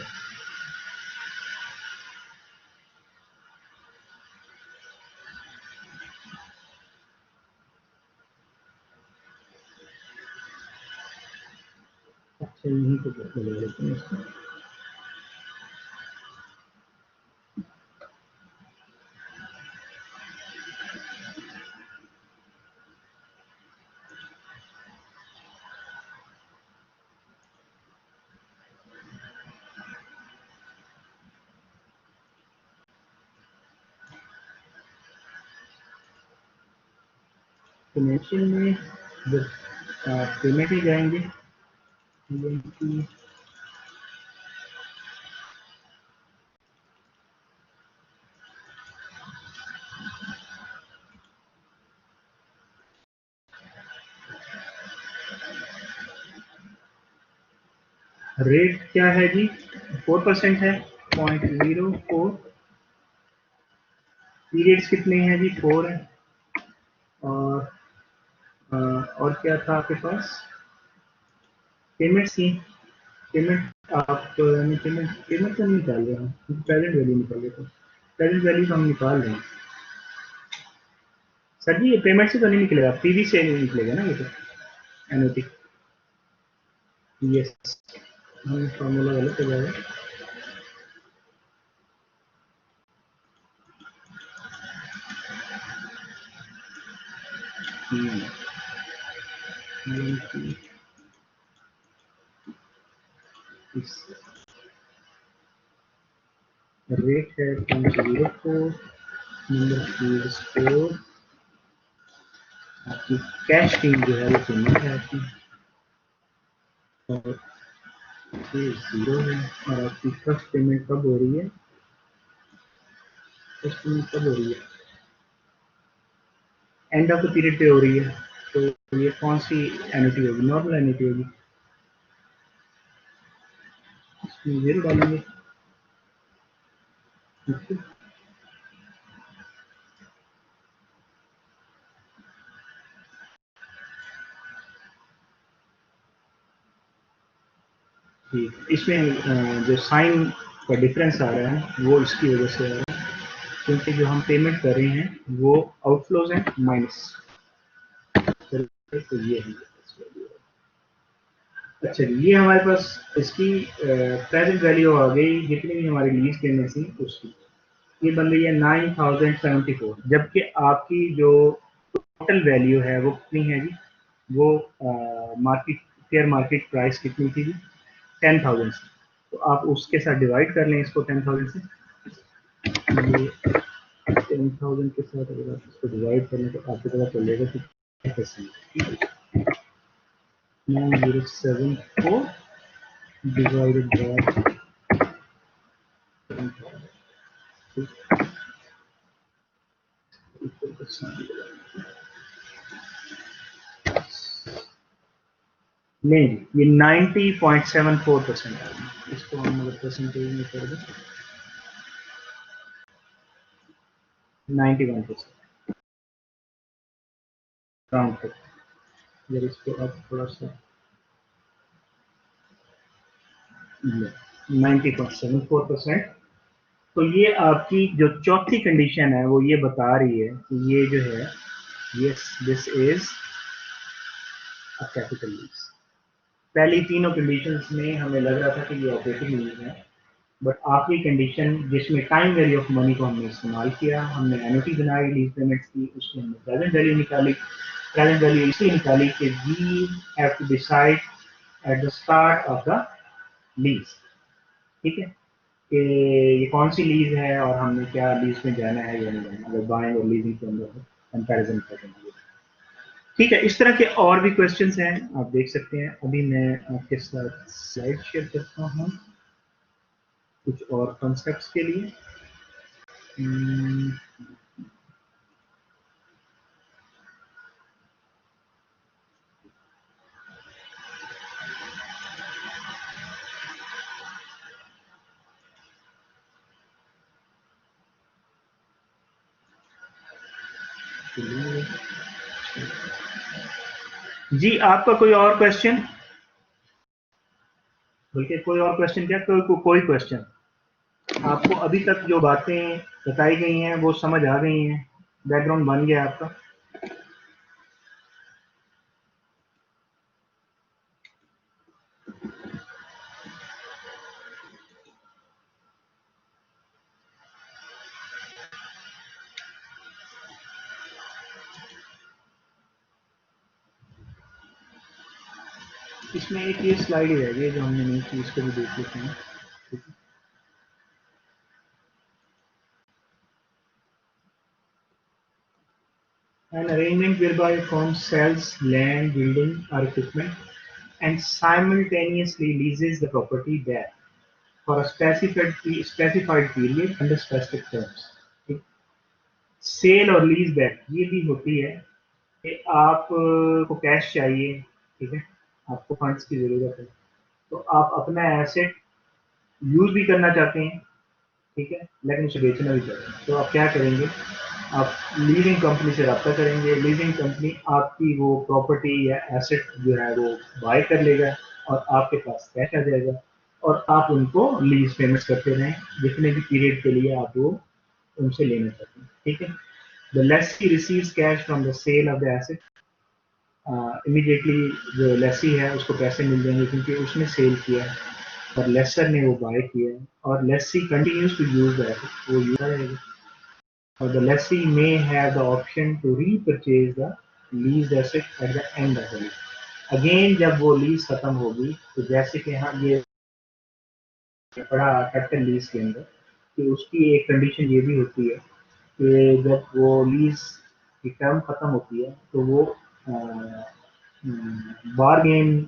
अच्छा यहीं पे लगा लेते हैं इसको। कनेक्शन में जब पेमेंट ही जाएंगे, रेट क्या है जी? 4% है, 0.04। पीरियड्स कितने हैं जी? 4 है। और क्या था आपके पास? पेमेंट्स की। पेमेंट आप यानी पेमेंट पेमेंट तो नहीं निकाल रहे हैं, प्रेजेंट वैल्यू निकाल रहे थे। प्रेजेंट वैल्यू तो हम निकाल रहे हैं सर जी। ये पेमेंट से तो नहीं निकलेगा, पीवी से नहीं निकलेगा ना ये तो, एनुटी। यस, हम फॉर्मूला गलत हो जाएगा। रेट है 0.04, नंबर ऑफ स्कोर। आपकी कैश टीम जो है वो पेमेंट है आपकी, और ये 0 है। और आपकी फर्स्ट पेमेंट कब हो रही है? फर्स्ट पेमेंट कब हो रही है? एंड ऑफ द पीरियड पे हो रही है। तो ये कौन सी एनुटी होगी? नॉर्मल एनुटी होगी। इसमें 0 डालेंगे। ठीक, इसमें जो साइन का डिफरेंस आ रहा है वो इसकी वजह से आ रहा है, क्योंकि जो हम पेमेंट कर रहे हैं वो आउटफ्लोज हैं माइनस। तो ये है। अच्छा, ये हमारे पास इसकी प्रेजेंट वैल्यू आ गई जितनी भी हमारी लीज पेमेंट थी उसकी। ये बन रही है 9074, जबकि आपकी जो टोटल वैल्यू है वो कितनी है जी? वो मार्केट फेयर मार्केट प्राइस कितनी थी जी? 10,000 से। तो आप उसके साथ डिवाइड कर लें इसको 10,000 से। ये 10,000 के साथ अगर आप इसको डिवाइड करें तो आपको पता चलेगा कि 9074 divided by 10,000। नहीं, ये 90.74% है। इसको हम अगर परसेंटेज में कर दें 91% राउंड कर। अगर इसको आप थोड़ा सा 90.74%। तो ये आपकी जो चौथी कंडीशन है वो ये बता रही है कि ये जो है, yes this is a capital lease. पहली तीनों कंडीशंस में हमें लग रहा था कि ये ऑपरेटिंग लीज है, बट आखिरी कंडीशन जिसमें टाइम वैल्यू ऑफ मनी को हमने इस्तेमाल किया, हमने एनुटी बनाई लीज पेमेंट्स की, उसमें हमने प्रेजेंट वैल्यू निकाली। प्रेजेंट वैल्यू इसलिए निकाली कि we have to decide at the start of the lease. ठीक है, कि ये कौन सी लीज है और हमने क्या लीज में जाना है या नहीं जाना, अगर बाइंग और लीजिंग के अंदर कंपैरिजन करेंगे। ठीक है, इस तरह के और भी क्वेश्चंस हैं, आप देख सकते हैं। अभी मैं आपके साथ स्लाइड शेयर करता हूँ कुछ और कॉन्सेप्ट्स के लिए। जी, आपका कोई और क्वेश्चन? बल्कि कोई और क्वेश्चन क्या, कोई क्वेश्चन? आपको अभी तक जो बातें बताई गई हैं वो समझ आ गई हैं? बैकग्राउंड बन गया आपका? इसमें एक ये स्लाइड ही रह गई जो हमने नहीं की, इसको भी देख लेते हैं। ठीक है, an arrangement whereby a firm sells land, building or equipment and simultaneously leases the property there for a specified period under specific terms। Sale और लीज बैक ये भी होती है कि आप को कैश चाहिए, ठीक है, आपको फंड्स की जरूरत है, तो आप अपना एसेट यूज भी करना चाहते हैं, ठीक है, लेकिन उसे बेचना भी चाहते हैं, तो आप क्या करेंगे, आप लीजिंग कंपनी से रब्ता करेंगे, लीजिंग कंपनी आपकी वो प्रॉपर्टी या एसेट जो है वो बाय कर लेगा और आपके पास कैश आ जाएगा और आप उनको लीज पेमेंट्स करते रहें जितने भी पीरियड के लिए आप वो उनसे लेना चाहते हैं, ठीक है। The lessee receives cash from the sale of the asset, immediately जो लेसी है उसको पैसे मिल जाएंगे क्योंकि उसने सेल किया है और लेसर ने वो बाय किया है और lessee continues to use the asset, वो यूज करेगा और the lessee may have the option to repurchase the leased asset at the end of the lease. Again जब वो लीज खत्म होगी तो जैसे कि यहाँ ये पड़ा कैपिटल लीज के अंदर कि उसकी एक कंडीशन ये भी होती है कि जब वो लीज की टर्म खत्म होती है तो वो बारगेन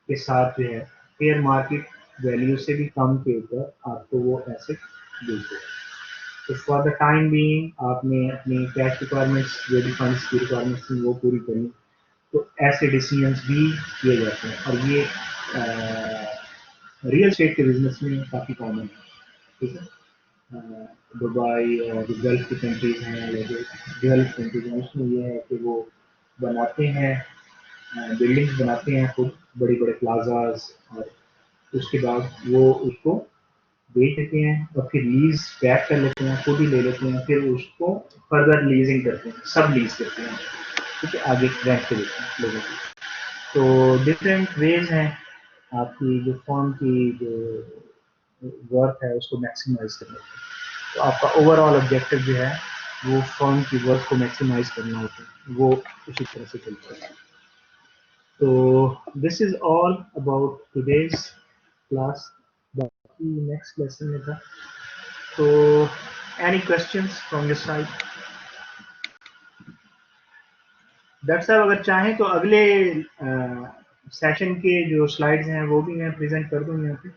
के साथ जो है फेयर मार्केट वैल्यू से भी कम के ऊपर आपको वो एसेट बेचते हैं। तो फॉर द टाइम बीइंग आपने अपनी कैश रिक्वायरमेंट्स जो भी फंड्स की रिक्वायरमेंट्स थी वो पूरी करनी, तो ऐसे डिसीजंस भी किए जाते हैं और ये रियल एस्टेट के बिजनेस में काफ़ी कॉमन है, ठीक है। दुबई और गल्फ की कंट्रीज हैं या जो गल्फ कंट्रीज हैं उसमें ये है कि वो बनाते हैं बिल्डिंग्स बनाते हैं खुद बड़े बड़े प्लाजाज और उसके बाद वो उसको बेच देते हैं और फिर लीज बैक कर लेते हैं, खुद ही ले लेते हैं, फिर उसको फर्दर लीजिंग करते हैं, सब लीज करते हैं, ठीक है, आगे रेंट पे देते हैं लोगों को। तो डिफरेंट वेज हैं आपकी जो फर्म की जो वर्थ है उसको मैक्सिमाइज करने की। तो आपका ओवरऑल ऑब्जेक्टिव जो है वो फर्म की वर्थ को मैक्सिमाइज करना होता है, वो उसी तरह से चलता है। तो this is all about today's class, बाकी नेक्स्ट लेसन में था। तो any questions from your side? Doctor साहब अगर चाहें तो अगले सेशन के जो स्लाइड्स हैं वो भी मैं प्रेजेंट कर दूं यहाँ पे,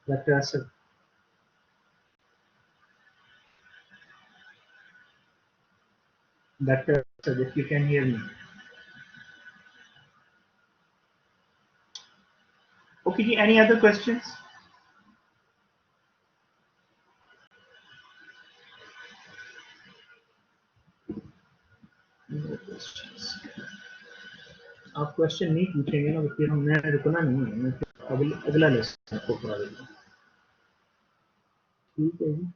doctor Asad. Doctor Asad, if you can hear me. Okay ji, any other questions? आप क्वेश्चन नहीं पूछेंगे ना तो फिर मैं रुकना नहीं है, मैं फिर अगला लेसन आपको करा देता हूँ, ठीक है जी।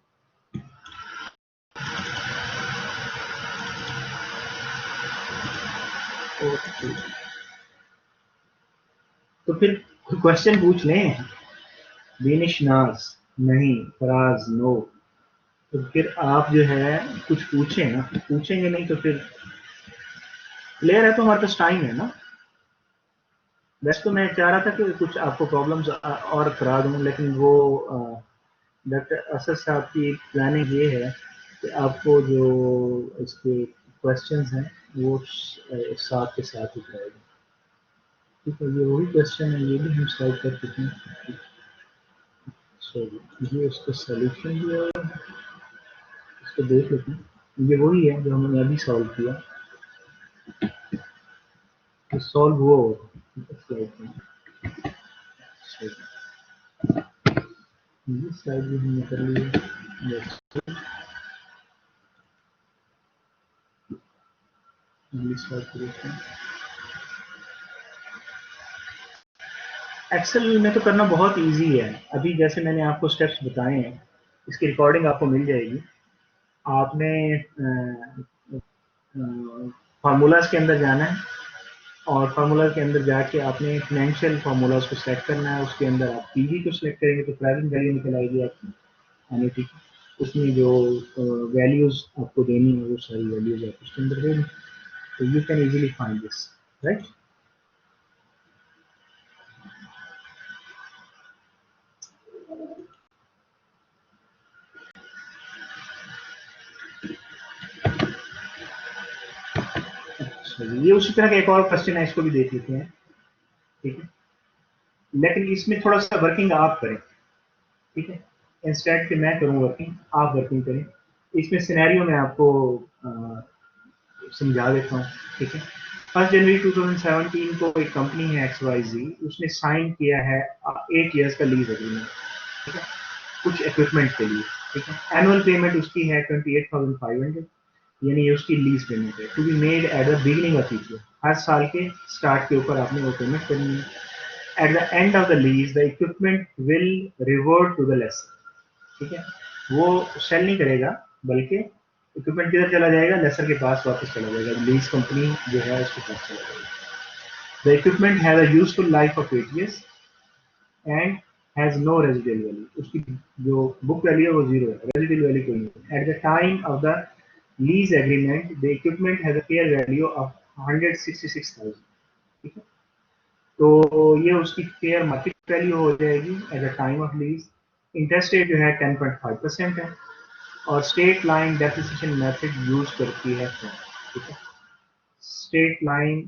ओके, तो फिर क्वेश्चन पूछ लें। बेनिश नाज नहीं, फराज नो, तो फिर आप जो है कुछ पूछें ना, पूछेंगे नहीं तो फिर क्लियर है, तो हमारे पास टाइम है ना। वैसे तो मैं चाह रहा था कि कुछ आपको प्रॉब्लम्स और करा दूं, लेकिन वो डॉक्टर असद साहब की प्लानिंग ये है कि आपको जो इसके क्वेश्चंस हैं वो साथ के साथ ही कराएंगे, ठीक है। ये वही क्वेश्चन है, ये भी हम सॉल्व कर चुके हैं। सॉरी, ये उसका सोल्यूशन भी है, इसको देख लेते हैं। ये वही है जो हमने अभी सॉल्व किया, तो सॉल्व हुआ होगा स्लाइड में। ये स्लाइड भी हमने कर ली है। एक्सेल में तो करना बहुत इजी है। अभी जैसे मैंने आपको स्टेप्स बताए हैं, इसकी रिकॉर्डिंग आपको मिल जाएगी। आपने फार्मूलाज के अंदर जाना है और फार्मूला के अंदर जाके आपने फाइनेंशियल फार्मूलाज को सेलेक्ट करना है। उसके अंदर आप पीवी को सिलेक्ट करेंगे तो प्रेजेंट वैल्यू निकल आएगी आपकी, यानी ठीक उसमें जो वैल्यूज आपको देनी है वो सारी वैल्यूज आप उसके अंदर देंगे, तो you can easily find this, right. ये उसी तरह का एक और क्वेश्चन है, इसको भी देख लेते हैं, ठीक है। लेकिन इसमें थोड़ा सा वर्किंग आप करें, ठीक है, इंस्टेड कि मैं करूं वर्किंग, आप वर्किंग करें। इसमें सिनेरियो मैं आपको समझा देता हूँ, ठीक है। 1 जनवरी 2017 को एक कंपनी है XYZ, उसने साइन किया है 8 ईयर्स का लीज एग्रीमेंट, ठीक है, कुछ इक्विपमेंट के लिए, ठीक है। एनुअल पेमेंट उसकी है 28,500, यानी उसकी लीज पेमेंट है, to be made at the beginning of each year, हर साल के स्टार्ट के ऊपर आपने वो पेमेंट करनी है। At the end of the lease the equipment will revert to the lessor, ठीक है, वो सेल नहीं करेगा, बल्कि इक्विपमेंट किधर चला जाएगा, लेसर के पास वापस चला जाएगा, लीज कंपनी जो है उसके पास चला जाएगा। The equipment has a useful life of 8 years and has no residual value, उसकी जो बुक वैल्यू है वो जीरो है, रेजिडुअल वैल्यू कोई नहीं। At the time of the lease agreement the equipment has a fair value of 166,000, ठीक है, तो ये उसकी फेयर मार्केट वैल्यू हो जाएगी at the time of lease. Interest rate जो है 10.5% है, और state line depreciation method use करती है firm, ठीक है, state line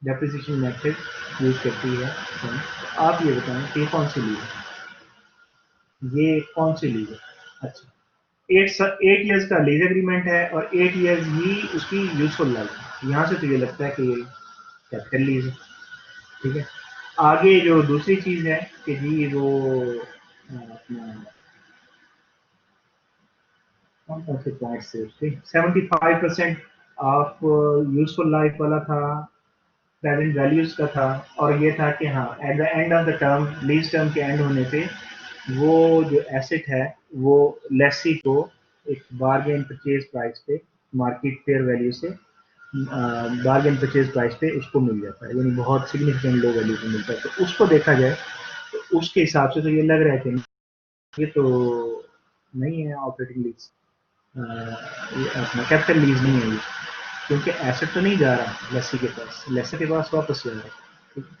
depreciation method use करती है firm। तो आप ये बताएं कि ये कौन सी लीज है, ये कौन सी लीज है। अच्छा, 8 ईयर्स का लीज एग्रीमेंट है और 8 ईयर्स ही उसकी यूजफुल लाइफ है, यहाँ से तो ये लगता है कि ये कैपिटल लीज है, ठीक है। आगे जो दूसरी चीज है कि जी वो अपना कौन कौन से पॉइंट्स थे उसके, 75% ऑफ यूजफुल लाइफ वाला था, प्रेजेंट वैल्यूज का था, और ये था कि हाँ eight the end of the term, lease term के एंड होने पे वो जो एसेट है वो लेसी को एक बार्गेन परचेज प्राइस पे, मार्केट फेयर वैल्यू से बार्गेन परचेज प्राइस पे उसको मिल जाता है, यानी बहुत सिग्निफिकेंट लो वैल्यू पे मिलता है। तो उसको देखा जाए तो उसके हिसाब से तो ये लग रहा है कि ये तो नहीं है ऑपरेटिंग लीज, ये अपना कैपिटल लीज नहीं है ये, क्योंकि एसेट तो नहीं जा रहा लेसी के पास, लेसर के पास वापस जा रहा है, ठीक है।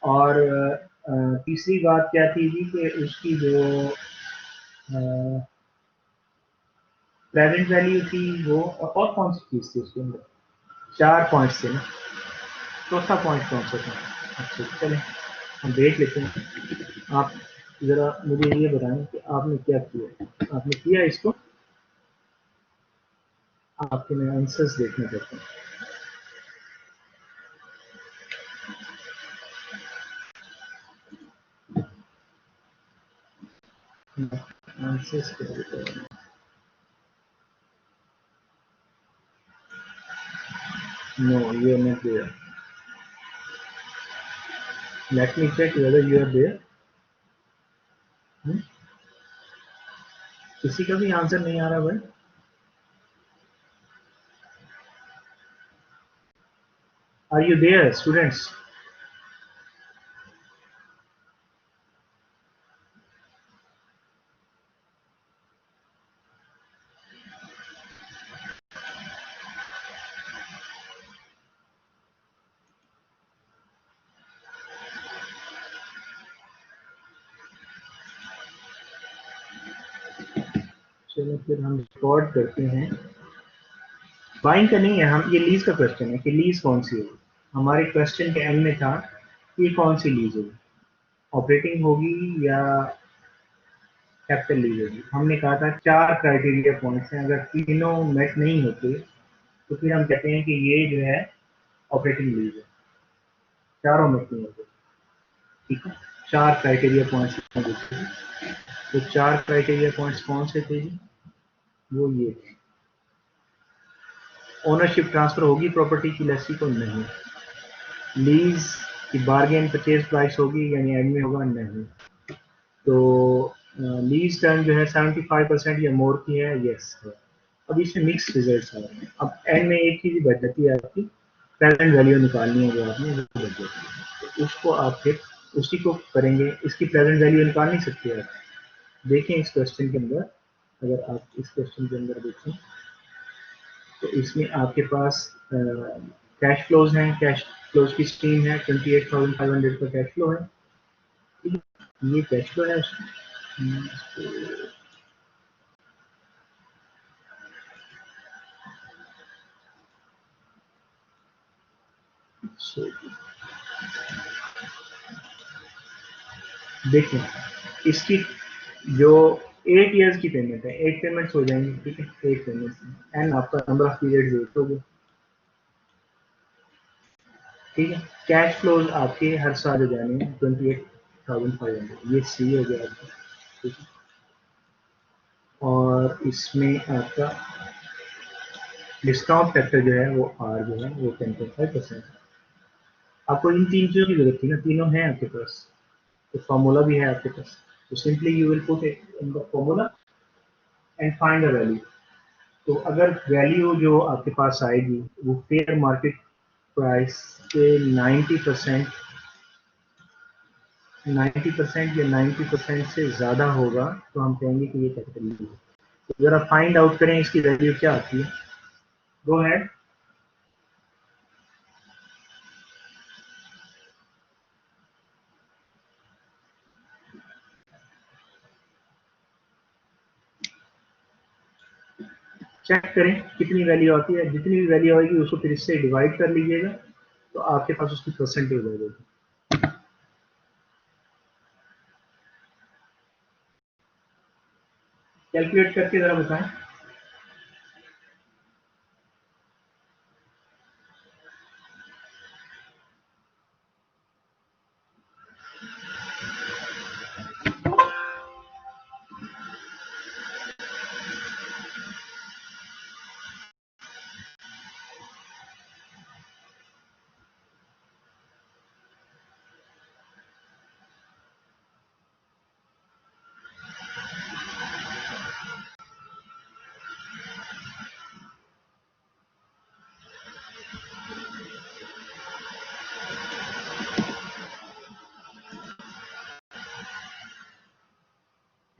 और तीसरी बात क्या थी जी कि उसकी जो प्रेजेंट वैल्यू थी वो, और कौन सी चीज थी उसके अंदर, 4 पॉइंट्स थे ना, चौथा पॉइंट कौन सा था। अच्छा चलें हम देख लेते हैं, आप जरा मुझे ये बताएं कि आपने क्या किया, आपने किया इसको, आपके मैं आंसर्स देखना चाहता हूँ। आंसर्स क्या होता है? No, you are not there. Let me check whether you are there. किसी का भी आंसर नहीं आ रहा भाई। Are you there, students? चलो फिर हम रिकॉर्ड करते हैं। बाइंग का नहीं है, हम ये लीज का क्वेश्चन है कि लीज कौन सी होगी। हमारे क्वेश्चन के एंड में था कि ये कौन सी लीज होगी, ऑपरेटिंग होगी या कैपिटल लीज होगी। हमने कहा था 4 क्राइटेरिया पॉइंट्स हैं, अगर तीनों मेट नहीं होते तो फिर हम कहते हैं कि ये जो है ऑपरेटिंग लीज है, चारों मेट नहीं होते, ठीक है। 4 क्राइटेरिया पॉइंट्स देते हैं, तो 4 क्राइटेरिया पॉइंट्स कौन से थे जी, वो ये थे। ओनरशिप ट्रांसफर होगी प्रॉपर्टी की लेसी को, नहीं। लीज की बार्गेन परचेज प्राइस होगी यानी एंड में होगा, नहीं। तो लीज टर्म जो है 75% या मोर की है, यस है। अब इसमें मिक्स रिजल्ट्स आ रहे हैं। अब एंड में एक चीज बच जाती है आपकी, प्रेजेंट वैल्यू निकालनी है जो आपने, वो बच जाती है, तो उसको आप फिर उसी को करेंगे। इसकी प्रेजेंट वैल्यू निकाल नहीं सकते आप। देखें इस क्वेश्चन के अंदर, अगर आप इस क्वेश्चन के अंदर देखें तो इसमें आपके पास कैश फ्लोज हैं, कैश फ्लोज की स्ट्रीम है, 28,500 का कैश फ्लो है, ठीक है। ये कैश फ्लो है उसमें, देखें इसकी जो 8 ईयर्स की पेमेंट है, 8 पेमेंट्स हो जाएंगी, ठीक है। 8 पेमेंट्स एंड आपका नंबर ऑफ पीरियड वेट हो गया। ठीक है। कैश फ्लोज आपके हर साल हो जाने हैं 28,500, ये सी हो गया आपका, ठीक है। और इसमें आपका डिस्काउंट फैक्टर जो है वो आर जो है वो 10.5% है। आपको इन तीन चीज़ों की जरूरत थी ना, तीनों हैं आपके पास, तो फॉर्मूला भी है आपके पास, तो simply you will put it in the formula and find the value. तो अगर वैल्यू जो आपके पास आएगी वो फेयर मार्केट प्राइस के 90% या 90% से ज़्यादा होगा तो हम कहेंगे कि ये कैपिटल लीज है। तो ज़रा फाइंड आउट करें इसकी वैल्यू क्या आती है। Go ahead. चेक करें कितनी वैल्यू आती है, जितनी भी वैल्यू आएगी उसको फिर इससे डिवाइड कर लीजिएगा तो आपके पास उसकी परसेंटेज आ जाएगी। कैलकुलेट करके जरा बताएं।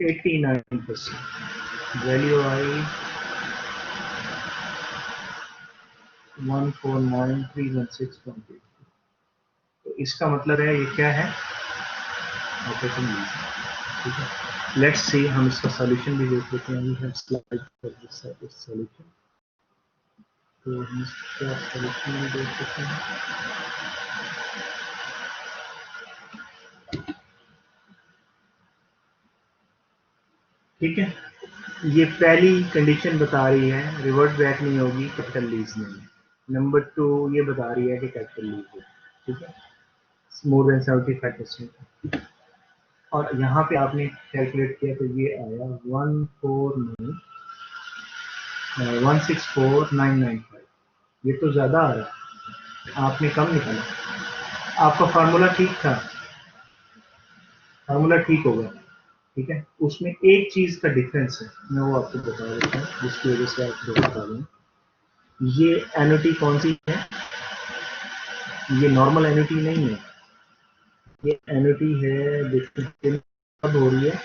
एट्टी 89% वैल्यू आई 149,316.8। तो इसका मतलब है ये क्या है, ऑपरेशन लीज, ठीक है। लेट्स सी, हम इसका सॉल्यूशन भी देख लेते हैं। We have slide for this solution, तो हम इसका सॉल्यूशन भी देख सकते हैं। ठीक है, ये पहली कंडीशन बता रही है रिवर्ट बैक नहीं होगी कैपिटल लीज में। नंबर 2 ये बता रही है कि कैपिटल लीज है, ठीक है, मोर देन 75%। और यहाँ पे आपने कैलकुलेट किया तो ये आया 164,995। ये तो ज़्यादा आ रहा है, आपने कम निकाला। आपका फार्मूला ठीक था, फार्मूला ठीक होगा, ठीक है। उसमें एक चीज़ का डिफरेंस है, मैं वो आपको बता देता हूँ जिसकी वजह से आप बता दें। ये एनुटी कौन सी है, ये नॉर्मल एनुटी नहीं है, ये एनुटी है। देखते हैं कब हो रही है,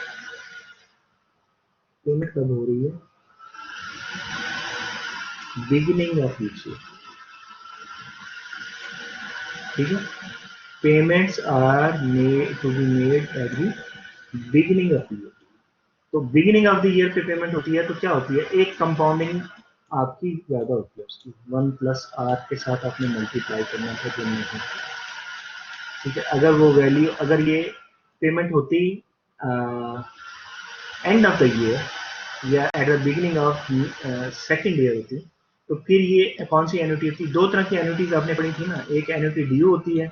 पेमेंट कब हो रही है, बिगिनिंग ऑफ ईच ईयर, ठीक है। Payments are to be made at the beginning of the year. तो बिगिनिंग ऑफ द ईयर पे पेमेंट होती है तो क्या होती है, एक कंपाउंडिंग आपकी ज्यादा होती है उसकी, 1+r के साथ आपने मल्टीप्लाई करना था दोनों को, ठीक है। अगर वो वैल्यू, अगर ये पेमेंट होती एंड ऑफ द ईयर या eight the beginning of second year होती, तो फिर ये कौन सी एन्युटी होती है। दो तरह की एन्युटीज आपने पढ़ी थी ना, एक एन्युटी ड्यू होती है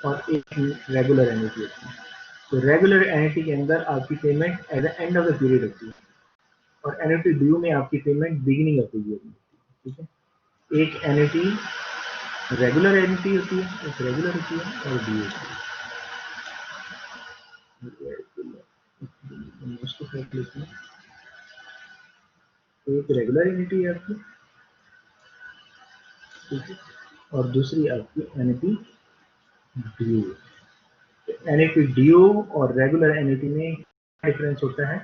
और एक रेगुलर एन्युटी होती है। तो रेगुलर एन्युटी के अंदर आपकी payment eight the end of the period होती है और एन्युटी ड्यू में आपकी payment beginning of the year में होती है, ठीक है। एक एन्युटी रेगुलर एन्युटी होती है, एक रेगुलर होती है और ड्यू होती है। उसको देख लेते हैं। एक रेगुलर एन्युटी है आपकी, ठीक है, और दूसरी आपकी एन्युटी ड्यू। एन्युटी ड्यू और रेगुलर एन्युटी में डिफरेंस होता है,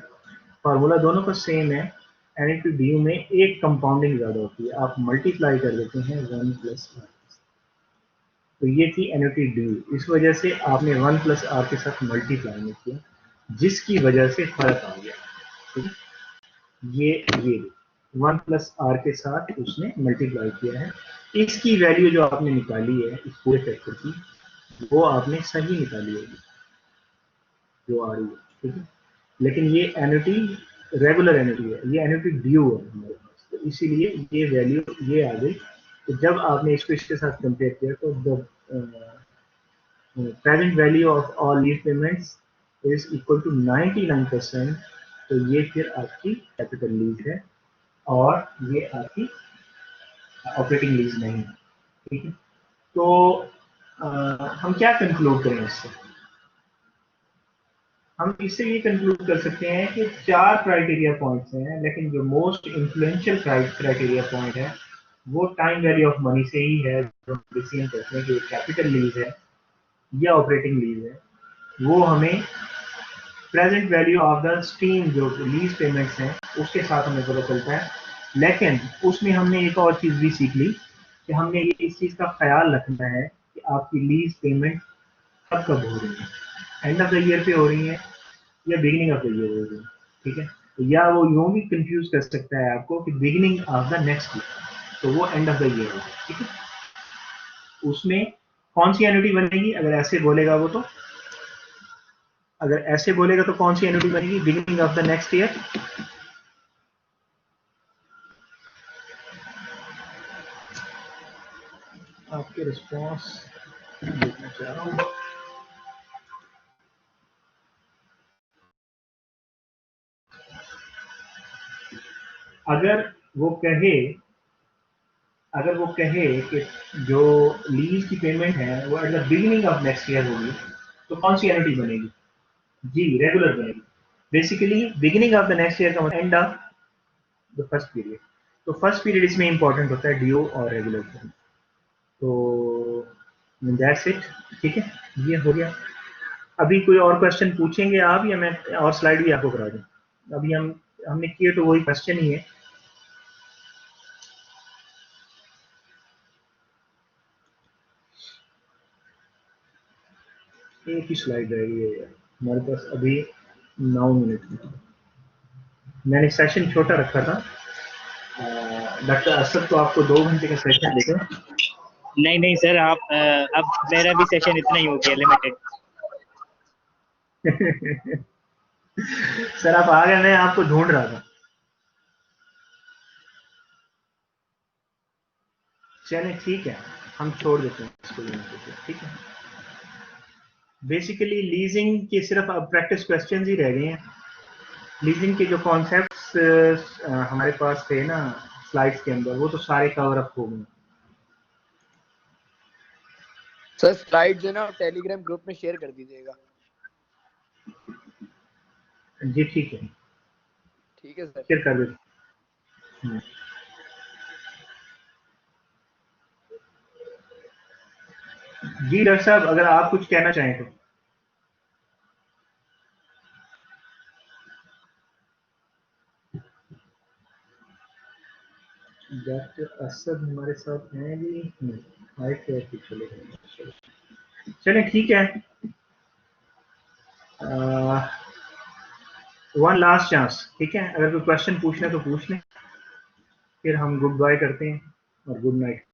फार्मूला दोनों का सेम है। एन्युटी ड्यू में एक कंपाउंडिंग ज्यादा होती है, आप मल्टीप्लाई कर देते हैं 1+r। तो ये थी एन्युटी ड्यू, इस वजह से आपने 1+r के साथ मल्टीप्लाई नहीं किया, जिसकी वजह से फर्क आ गया, ठीक है। ये 1+r के साथ उसने मल्टीप्लाई किया है, इसकी वैल्यू जो आपने निकाली है इस पूरे फैक्टर की, वो आपने सही निकाली होगी जो आ रही है, ठीक है। लेकिन ये एन्युटी रेगुलर एन्युटी है, ये एन्युटी ड्यू है हमारे पास, तो इसीलिए ये वैल्यू ये आ गई तो जब आपने इसको इसके साथ कंपेयर किया तो the present value of all lease payments is equal to 99%, तो ये फिर आपकी कैपिटल लीज है और ये आपकी ऑपरेटिंग लीज नहीं है। ठीक है, तो हम क्या कंक्लूड करें इससे? हम इससे ये कंक्लूड कर सकते हैं कि 4 क्राइटेरिया पॉइंट्स हैं, लेकिन जो मोस्ट इन्फ्लुएंशियल क्राइटेरिया पॉइंट है वो टाइम वैल्यू ऑफ मनी से ही है। जो हम डिसीजन करते हैं कि कैपिटल लीज है या ऑपरेटिंग लीज है, वो हमें present value of the stream जो लीज पेमेंट्स हैं उसके साथ हमें पता चलता है। लेकिन उसमें हमने एक और चीज़ भी सीख ली कि हमने ये इस चीज़ का ख्याल रखना है कि आपकी लीज पेमेंट कब कब हो रही है, एंड ऑफ द ईयर पे हो रही है या बिगिनिंग ऑफ द ईयर हो रही है। ठीक है, या वो यूं भी कंफ्यूज कर सकता है आपको कि beginning of the next year, तो वो एंड ऑफ द ईयर होगा। ठीक है, उसमें कौन सी एन्युटी बनेगी? अगर ऐसे बोलेगा वो, तो अगर ऐसे बोलेगा तो कौन सी एन्युटी बनेगी? Beginning of the next year. आपके रिस्पॉन्स देखना चाह रहा हूँ। अगर वो कहे कि जो लीज की पेमेंट है वो eight the beginning of next year होगी, तो कौन सी एन्युटी बनेगी? जी, रेगुलर बनेगी। Basically beginning of the next year का मतलब and of the first period. तो फर्स्ट पीरियड इसमें इंपॉर्टेंट होता है, ड्यू और रेगुलर। तो दैट्स इट। ठीक है, ये हो गया। अभी कोई और क्वेश्चन पूछेंगे आप, या मैं और स्लाइड भी आपको करा दूं? अभी हमने किए तो वही क्वेश्चन ही है। एक ही स्लाइड रह गई है यार हमारे पास अभी 9 मिनट। मैंने सेशन छोटा रखा था। डॉक्टर असद तो आपको 2 घंटे का सेशन देगा। नहीं नहीं सर, आप अब मेरा भी सेशन इतना ही हो गया, लिमिटेड। सर आप आ गए, मैं आपको ढूंढ रहा था। चले ठीक है, हम छोड़ देते हैं इसको यहाँ पे, ठीक है। बेसिकली लीजिंग के सिर्फ अब प्रैक्टिस क्वेश्चंस ही रह गए हैं। लीजिंग के जो कॉन्सेप्ट्स हमारे पास थे ना स्लाइड्स के अंदर, वो तो सारे कवर अप हो गए। सर स्लाइड जो है ना टेलीग्राम ग्रुप में शेयर कर दीजिएगा। जी ठीक है, ठीक है सर। शेयर कर देते। जी डॉक्टर साहब, अगर आप कुछ कहना चाहें तो। डॉक्टर असद हमारे साथ हैं भी नहीं, चले गए। चले ठीक है, वन लास्ट चांस। ठीक है, अगर कोई क्वेश्चन पूछना तो पूछ लें, फिर हम गुड बाय करते हैं और गुड नाइट।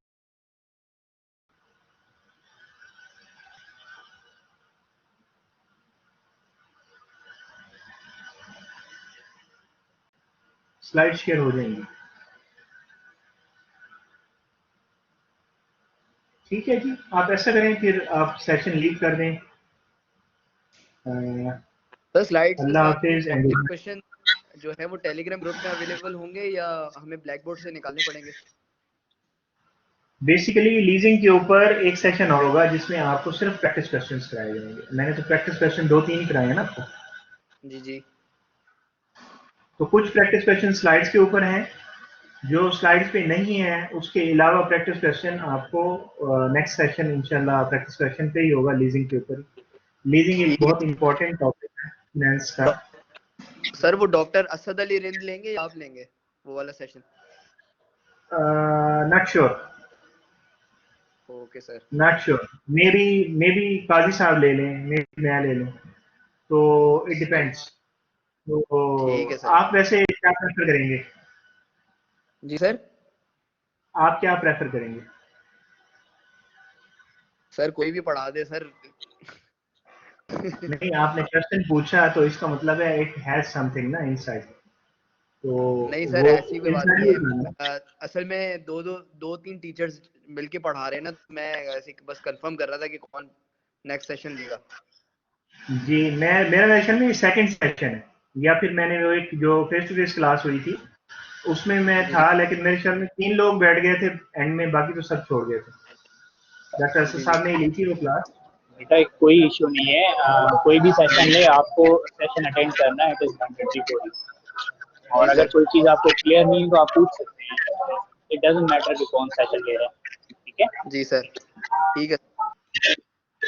स्लाइड शेयर हो जाएंगी। ठीक है जी, आप ऐसा करें, फिर आप सेशन लीव कर दें। सर स्लाइड्स के अल्लाह साथ वो हाफिज एंड प्रैक्टिस क्वेश्चन जो है वो टेलीग्राम ग्रुप में अवेलेबल होंगे या हमें ब्लैक बोर्ड से निकालने पड़ेंगे? बेसिकली लीजिंग के ऊपर एक सेशन होगा जिसमें आपको सिर्फ प्रैक्टिस क्वेश्चंस कराए जाएंगे। मैंने तो प्रैक्टिस क्वेश्चन 2-3 ही कराए हैं ना आपको। जी जी। तो कुछ प्रैक्टिस क्वेश्चन स्लाइड्स के ऊपर हैं, जो स्लाइड्स पे नहीं है उसके अलावा प्रैक्टिस क्वेश्चन आपको नेक्स्ट सेशन इंशाल्लाह प्रैक्टिस क्वेश्चन पे ही होगा, लीजिंग के ऊपर। लीजिंग एक बहुत इंपॉर्टेंट टॉपिक है फाइनेंस का। सर वो डॉक्टर असद अली रिंद लेंगे या आप लेंगे वो वाला session? Not sure, okay sir. Not sure. Maybe Qazi साहब ले लें, मे बी मैं ले लूं, तो इट डिपेंड्स। ठीक है तो सर। आप वैसे क्या प्रेफर करेंगे? जी सर। आप क्या प्रेफर करेंगे? सर कोई भी पढ़ा दे सर। नहीं, आपने क्वेश्चन पूछा तो इसका मतलब है इट हैज समथिंग ना इनसाइड। तो नहीं सर, वो ऐसी कोई बात ऐसा नहीं नहीं है। असल में दो तीन टीचर्स मिलके पढ़ा रहे हैं ना, तो मैं ऐसे बस कंफर्म कर रहा था कि कौन नेक्स्ट सेशन लेगा। जी, मेरा सेशन में सेकंड सेशन है, या फिर मैंने वो एक जो फेस टू फेस क्लास हुई थी उसमें मैं जी था, लेकिन मेरे ख्याल में 3 लोग बैठ गए थे एंड में, बाकी तो सब छोड़ गए थे। डॉक्टर असद जी साहब ने जी ली थी वो क्लास। बेटा कोई इशू नहीं है, कोई भी सेशन ले, आपको सेशन अटेंड करना है, it is mandatory for you. और जी अगर सर। कोई चीज़ आपको क्लियर नहीं है तो आप पूछ सकते हैं, इट डजंट मैटर कि कौन सेशन ले रहा है, ठीक है। जी सर, ठीक है।